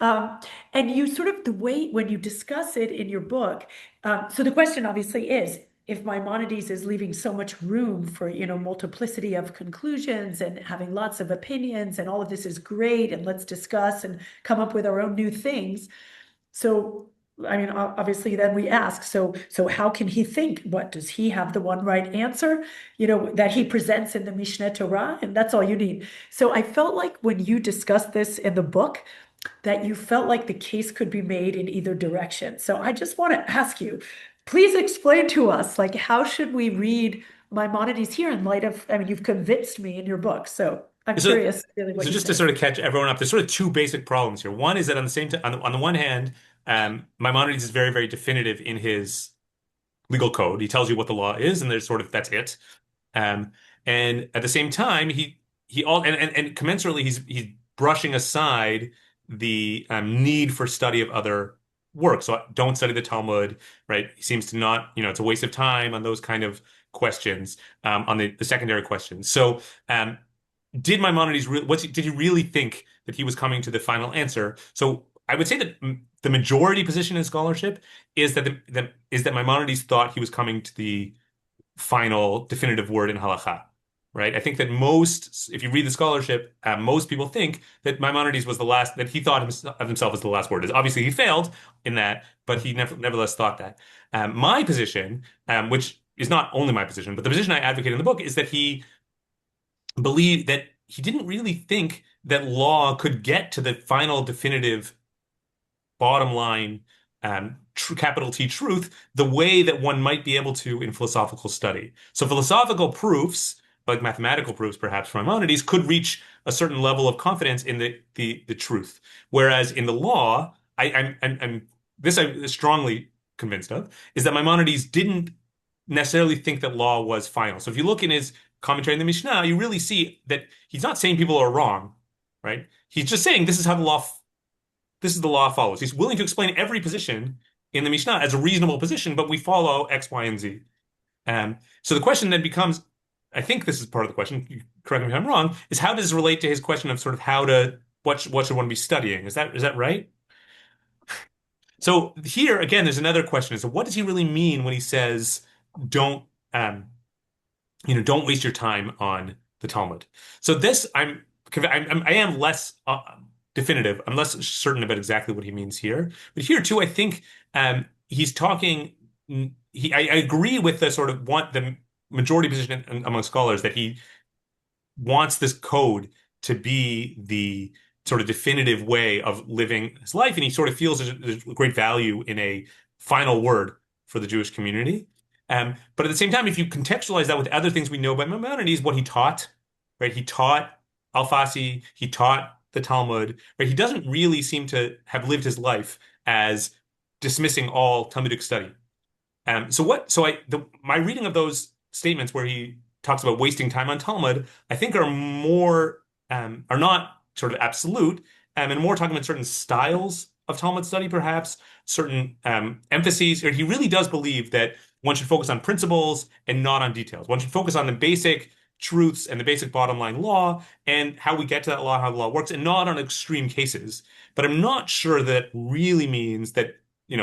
And you sort of, the way when you discuss it in your book, so the question obviously is, if Maimonides is leaving so much room for, multiplicity of conclusions and having lots of opinions, and all of this is great, and let's discuss and come up with our own new things. So, I mean, obviously then we ask, so how can he think? What, does he have the one right answer, that he presents in the Mishneh Torah? And that's all you need. So I felt like when you discussed this in the book, that you felt like the case could be made in either direction. So I just want to ask you, please explain to us, like, how should we read Maimonides here in light of, I mean, you've convinced me in your book. So I'm curious really what So you just think. to sort of catch everyone up, there's sort of two basic problems here. One is that on the same time, on the one hand, Maimonides is very, very definitive in his legal code. He tells you what the law is, and there's sort of that's it. And at the same time, he all and commensurately, he's brushing aside the need for study of other works. So don't study the Talmud, right? He seems to not, it's a waste of time on those kind of questions, on the secondary questions. So did Maimonides did he really think that he was coming to the final answer? So I would say that the majority position in scholarship is that Maimonides thought he was coming to the final definitive word in halakha, right? I think that if you read the scholarship, most people think that Maimonides was the last, that he thought of himself as the last word. Obviously, he failed in that, but he nevertheless thought that. My position, which is not only my position, but the position I advocate in the book, is that he believed that he didn't really think that law could get to the final definitive bottom line capital T truth the way that one might be able to in philosophical study. So philosophical proofs, like mathematical proofs perhaps from Maimonides, could reach a certain level of confidence in the truth. Whereas in the law, I'm strongly convinced of, is that Maimonides didn't necessarily think that law was final. So if you look in his commentary in the Mishnah, you really see that he's not saying people are wrong, right? He's just saying this is how the law follows. He's willing to explain every position in the Mishnah as a reasonable position, but we follow X, Y, and Z. So the question then becomes, I think this is part of the question, you correct me if I'm wrong, is how does this relate to his question of sort of what should one be studying? Is that right? So here, again, there's another question. So what does he really mean when he says, don't, don't waste your time on the Talmud? So this, I am less definitive. I'm less certain about exactly what he means here. But here too, I think he's talking. I agree with the sort of the majority position among scholars that he wants this code to be the sort of definitive way of living his life, and he sort of feels there's great value in a final word for the Jewish community. But at the same time, if you contextualize that with other things we know by Maimonides, what he taught, right? He taught Alfasi, he taught the Talmud, right? He doesn't really seem to have lived his life as dismissing all Talmudic study. My reading of those statements where he talks about wasting time on Talmud, I think are not sort of absolute, and more talking about certain styles of Talmud study, perhaps certain emphases. Or he really does believe that one should focus on principles and not on details. One should focus on the basic truths and the basic bottom line law and how we get to that law, how the law works, and not on extreme cases. But I'm not sure that really means that,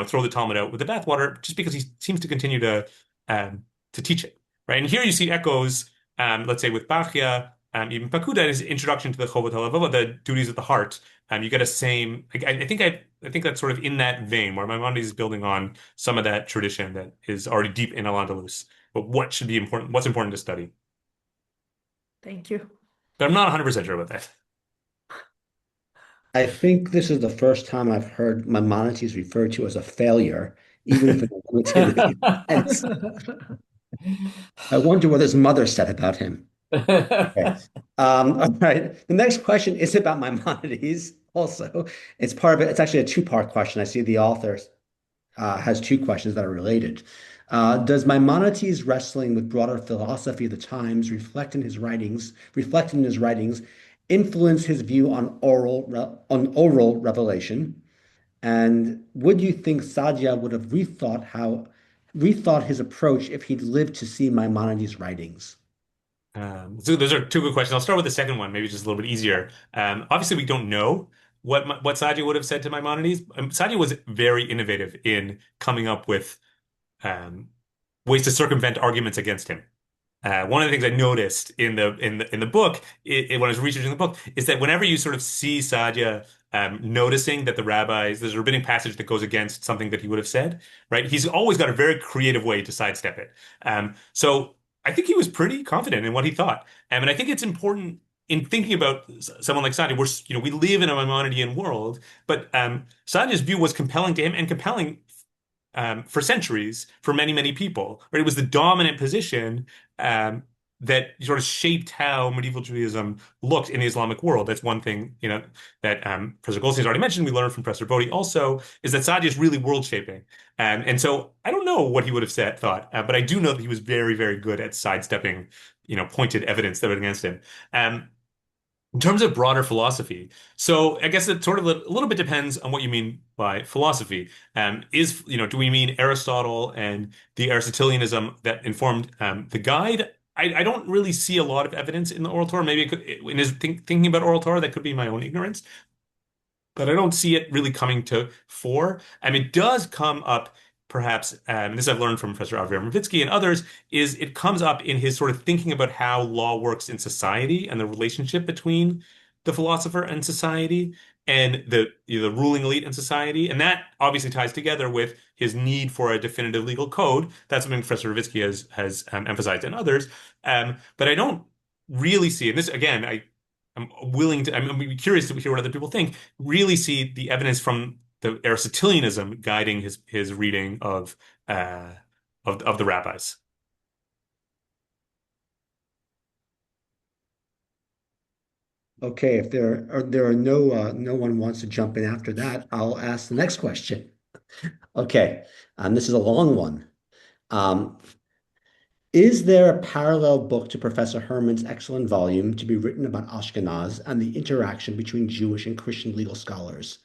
throw the Talmud out with the bathwater, just because he seems to continue to teach it, right? And here you see echoes, let's say with Bachya, even Pakuda in his introduction to the Chovot HaLevavot, the duties of the heart. You get a same. I think that's sort of in that vein where Maimonides is building on some of that tradition that is already deep in Al-Andalus. But what should be important? What's important to study? Thank you. But I'm not 100% sure about that. I think this is the first time I've heard Maimonides referred to as a failure, even if it's limited. I wonder what his mother said about him. Okay. All right. The next question is about Maimonides also. It's part of it. It's actually a two-part question. I see the author has two questions that are related. Does Maimonides' wrestling with broader philosophy of the times reflect in his writings, influence his view on oral revelation? And would you think Saadia would have rethought his approach if he'd lived to see Maimonides' writings? So those are two good questions. I'll start with the second one, maybe just a little bit easier. Obviously, we don't know what Saadia would have said to Maimonides. Saadia was very innovative in coming up with ways to circumvent arguments against him. One of the things I noticed in the book, when I was researching the book, is that whenever you sort of see Saadia noticing that there's a rabbinic passage that goes against something that he would have said, right? He's always got a very creative way to sidestep it. So I think he was pretty confident in what he thought. And I think it's important in thinking about someone like Saadia, we live in a Maimonidean world, but Saadia's view was compelling to him and compelling for centuries for many, many people. Right? It was the dominant position that sort of shaped how medieval Judaism looked in the Islamic world. That's one thing, that Professor Goldstein's already mentioned. We learned from Professor Bodhi also, is that Saadia is really world shaping. And so I don't know what he would have thought, but I do know that he was very, very good at sidestepping, pointed evidence that went against him. In terms of broader philosophy, so I guess it sort of a little bit depends on what you mean by philosophy. Do we mean Aristotle and the Aristotelianism that informed the guide? I don't really see a lot of evidence in the Oral Torah. Maybe in his thinking about Oral Torah, that could be my own ignorance, but I don't see it really coming to fore. It does come up, perhaps, and this I've learned from Professor Avi Armovitsky and others, is it comes up in his sort of thinking about how law works in society and the relationship between the philosopher and society and the ruling elite in society. And that obviously ties together with his need for a definitive legal code. That's something Professor Armovitsky has emphasized and others. But I don't really see, and this, again, I'm curious to hear what other people think, really see the evidence from the Aristotelianism guiding his reading of the rabbis. Okay, if there are no one wants to jump in after that, I'll ask the next question. Okay, this is a long one. Um, Is there a parallel book to Professor Herman's excellent volume to be written about Ashkenaz and the interaction between Jewish and Christian legal scholars?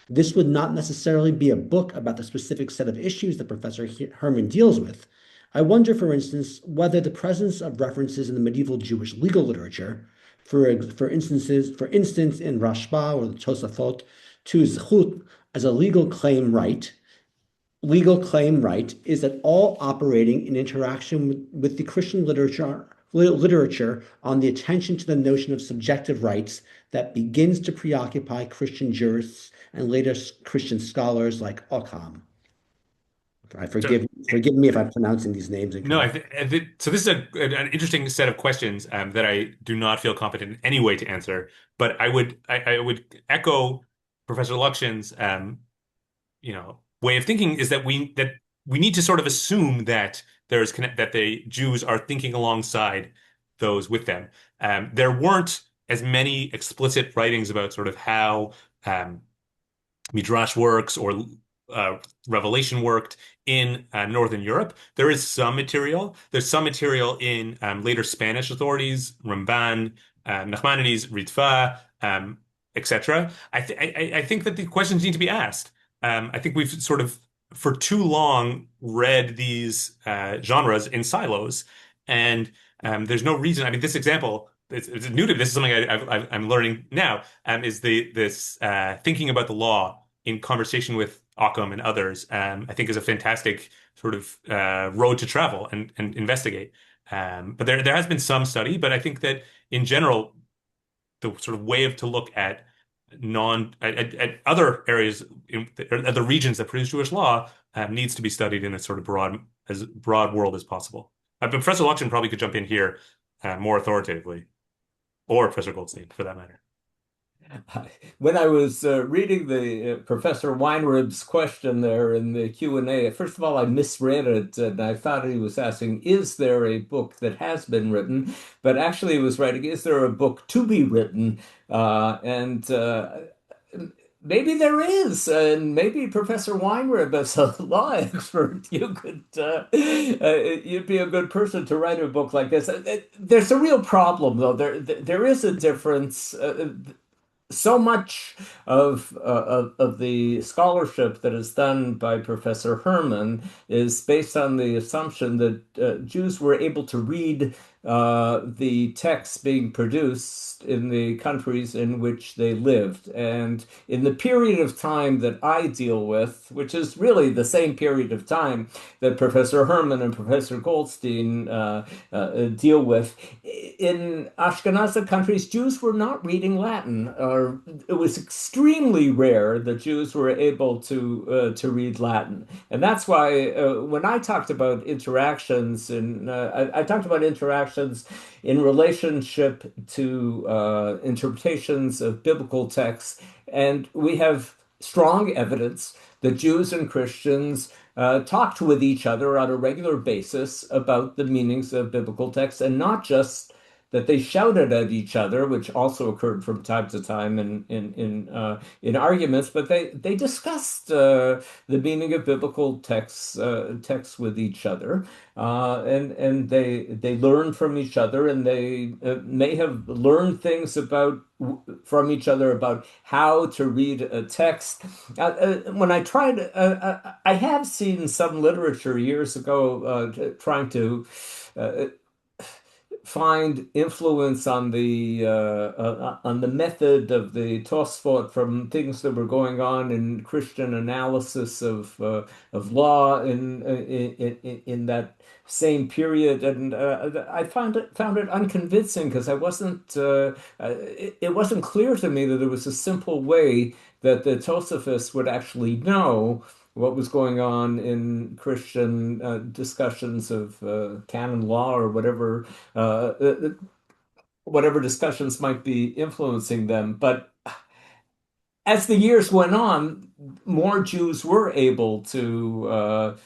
This would not necessarily be a book about the specific set of issues that Professor Herman deals with. I wonder, for instance, whether the presence of references in the medieval Jewish legal literature, for instance, in Rashba or the Tosafot, to zchut as a legal claim right is at all operating in interaction with the Christian literature on the attention to the notion of subjective rights that begins to preoccupy Christian jurists and later Christian scholars like Occam. So, Forgive me if I'm pronouncing these names no, incorrectly. so. This is an interesting set of questions that I do not feel competent in any way to answer. But I would echo Professor Luxion's way of thinking is that we need to sort of assume that that the Jews are thinking alongside those with them. There weren't as many explicit writings about sort of how Midrash works or Revelation worked in Northern Europe. There is some material. There's some material in later Spanish authorities, Ramban, Nachmanides, Ritva, etc. I think that the questions need to be asked. I think we've sort of, for too long, read these genres in silos, and there's no reason. I mean, this example, it's new to me. This is something I'm learning now. Is this thinking about the law in conversation with Occam and others? I think is a fantastic sort of road to travel and investigate. But there has been some study, but I think that in general, the sort of way to look at at other areas in other regions that produce Jewish law needs to be studied in a sort of broad world as possible. But Professor Luxon probably could jump in here more authoritatively, or Professor Goldstein for that matter. When I was reading the Professor Weinrib's question there in the Q&A, first of all, I misread it and I thought he was asking, is there a book that has been written? But actually he was writing, is there a book to be written? And maybe there is, and maybe Professor Weinrib, as a law expert, you'd be a good person to write a book like this. There's a real problem, though. There is a difference. So much of the scholarship that is done by Professor Herman is based on the assumption that Jews were able to read the texts being produced in the countries in which they lived. And in the period of time that I deal with, which is really the same period of time that Professor Herman and Professor Goldstein deal with, in Ashkenazi countries, Jews were not reading Latin, or it was extremely rare that Jews were able to read Latin. And that's why when I talked about interactions, and I talked about interactions in relationship to interpretations of biblical texts. And we have strong evidence that Jews and Christians talked with each other on a regular basis about the meanings of biblical texts, and not just that they shouted at each other, which also occurred from time to time in arguments, but they discussed the meaning of biblical texts with each other, and they learned from each other, and they may have learned things from each other about how to read a text. When I tried, I have seen some literature years ago trying to find influence on the method of the Tosfot from things that were going on in Christian analysis of law in that same period, and I found it unconvincing because it wasn't clear to me that there was a simple way that the Tosafists would actually know what was going on in Christian discussions of canon law or whatever discussions might be influencing them. But as the years went on, more Jews were able to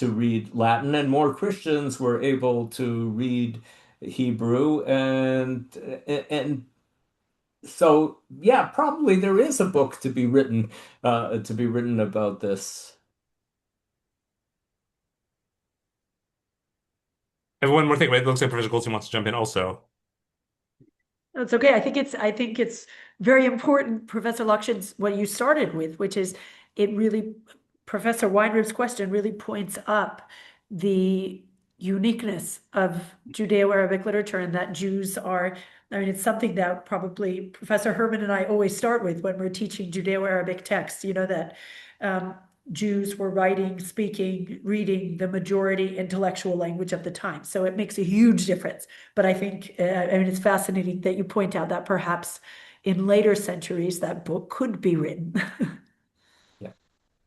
read Latin, and more Christians were able to read Hebrew, and so yeah, probably there is a book to be written about this. And one more thing, right? It looks like Professor Goldstein wants to jump in also. That's okay. I think it's very important, Professor Lakshan's what you started with, which is it really, Professor Weinrib's question really points up the uniqueness of Judeo-Arabic literature, and that Jews are, I mean, it's something that probably Professor Herman and I always start with when we're teaching Judeo-Arabic texts, that um, Jews were writing, speaking, reading the majority intellectual language of the time. So it makes a huge difference. But I think, I mean, it's fascinating that you point out that perhaps in later centuries that book could be written. Yeah.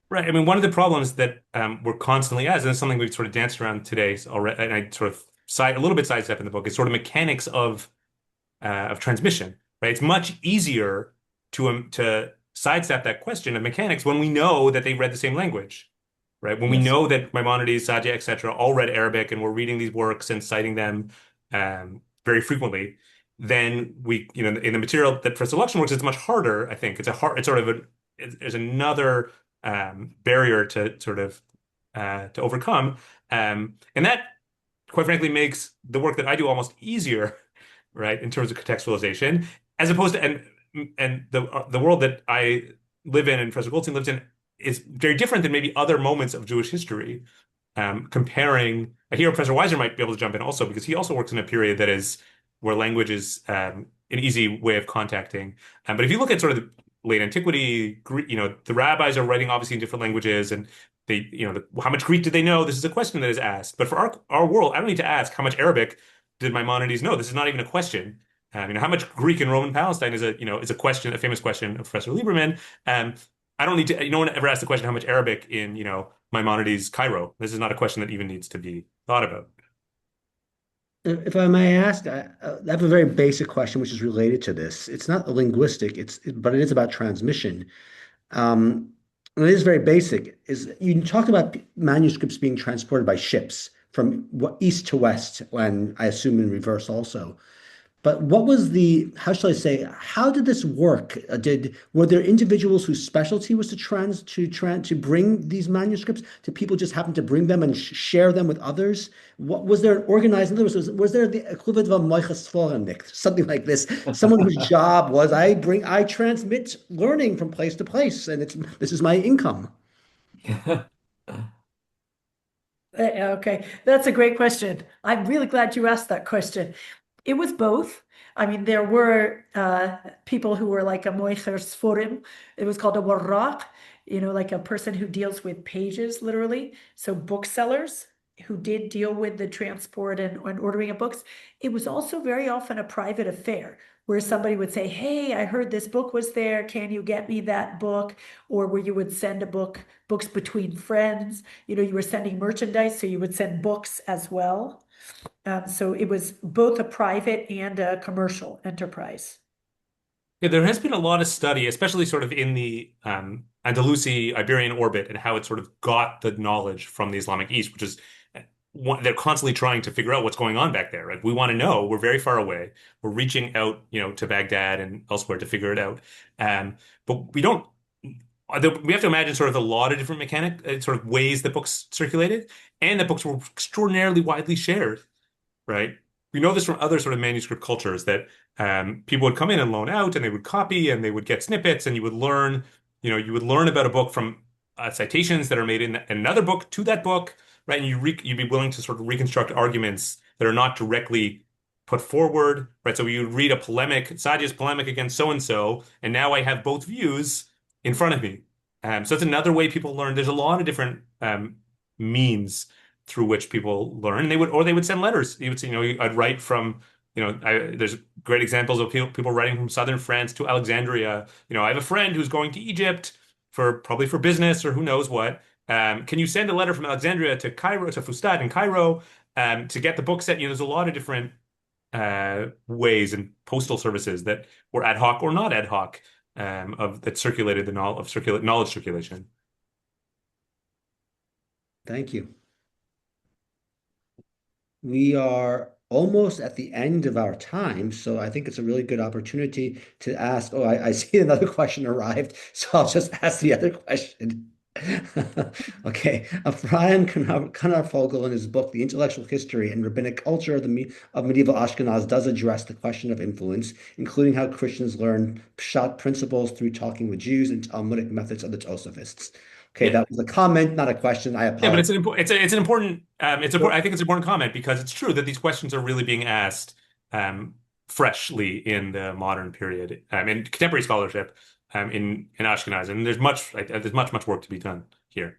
Right. I mean, one of the problems that we're constantly as, and it's something we've sort of danced around today already, and I sort of a little bit sidestep in the book, is sort of mechanics of transmission. Right. It's much easier to sidestep that question of mechanics when we know that they read the same language. Right. When we Yes. know that Maimonides, Saadia, etc., all read Arabic, and we're reading these works and citing them very frequently, then in the material that Professor Luxon works, it's much harder. I think it's sort of there's another barrier to sort of to overcome, and that, quite frankly, makes the work that I do almost easier, right, in terms of contextualization, as opposed to and the world that I live in and Professor Goldstein lives in is very different than maybe other moments of Jewish history. Comparing, here Professor Weiser might be able to jump in also because he also works in a period that is where language is an easy way of contacting. But if you look at sort of the late antiquity, the rabbis are writing obviously in different languages, and they, how much Greek did they know? This is a question that is asked. But for our world, I don't need to ask how much Arabic did Maimonides know. This is not even a question. How much Greek in Roman Palestine is a question, a famous question of Professor Lieberman. I don't need to, no one ever asked the question how much Arabic in, Maimonides' Cairo. This is not a question that even needs to be thought about. If I may ask, I have a very basic question which is related to this. It's not linguistic, but it is about transmission. Um, and it is very basic. Is you talked about manuscripts being transported by ships from east to west, and I assume in reverse also. But what was how shall I say, how did this work? Were there individuals whose specialty was to bring these manuscripts? Did people just happen to bring them and share them with others? What was there an organized, in other words, was there the equivalent of a moichas forennic, something like this? Someone whose job was I transmit learning from place to place, and this is my income. Okay, that's a great question. I'm really glad you asked that question. It was both. I mean, there were people who were like a moicher sforim. It was called a warraq, like a person who deals with pages, literally. So booksellers who did deal with the transport and ordering of books. It was also very often a private affair where somebody would say, "Hey, I heard this book was there. Can you get me that book?" Or where you would send books between friends. You were sending merchandise, so you would send books as well. So it was both a private and a commercial enterprise. Yeah, there has been a lot of study, especially sort of in the Andalusi Iberian orbit, and how it sort of got the knowledge from the Islamic East, which is they're constantly trying to figure out what's going on back there, right? We want to know. We're very far away. We're reaching out, to Baghdad and elsewhere to figure it out. But we don't. We have to imagine sort of a lot of different sort of ways that books circulated, and that books were extraordinarily widely shared, right? We know this from other sort of manuscript cultures that people would come in and loan out, and they would copy, and they would get snippets, and you would learn, about a book from citations that are made in another book to that book, right? And you'd be willing to sort of reconstruct arguments that are not directly put forward, right? So you read a polemic, Saadia's polemic against so and so, and now I have both views in front of me. So it's another way people learn. There's a lot of different means through which people learn. And they would send letters. You would say, I'd write from, there's great examples of people writing from southern France to Alexandria. I have a friend who's going to Egypt probably for business or who knows what. Can you send a letter from Alexandria to Cairo, to Fustat in Cairo, to get the book sent? There's a lot of different ways and postal services that were ad hoc or not ad hoc. that circulated the knowledge circulation. Thank you. We are almost at the end of our time, so I think it's a really good opportunity to ask. Oh, I see another question arrived, so I'll just ask the other question. Okay, Brian Knarfogel in his book, The Intellectual History and Rabbinic Culture of Medieval Ashkenaz, does address the question of influence, including how Christians learn Pshat principles through talking with Jews and Talmudic methods of the Tosafists. Okay, Yeah. that was a comment, not a question. I Yeah, but apologize. it's an important I think it's an important comment because it's true that these questions are really being asked freshly in the modern period in contemporary scholarship in Ashkenaz, and there's much work to be done here.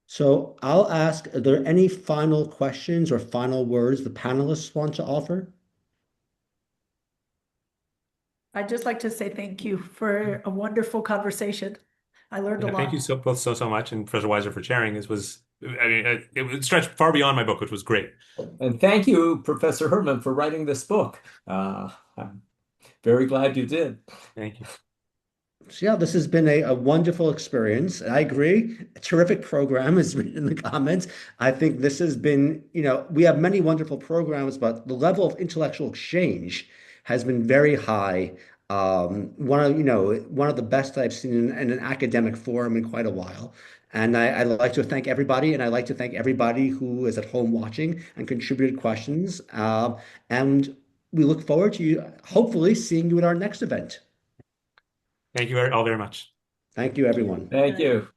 So I'll ask, are there any final questions or final words the panelists want to offer? I'd just like to say thank you for a wonderful conversation. I learned a Yeah, lot. thank you both so much, and Professor Weiser for sharing. It stretched far beyond my book, which was great. And thank you, Professor Herman, for writing this book. I'm very glad you did. Thank you. So yeah, this has been a wonderful experience. I agree. A terrific program is written in the comments. I think this has been, we have many wonderful programs, but the level of intellectual exchange has been very high. One of the best I've seen in an academic forum in quite a while. And I'd like to thank everybody, and I'd like to thank everybody who is at home watching and contributed questions. And we look forward to you, hopefully seeing you at our next event. Thank you all very much. Thank you, everyone. Thank you.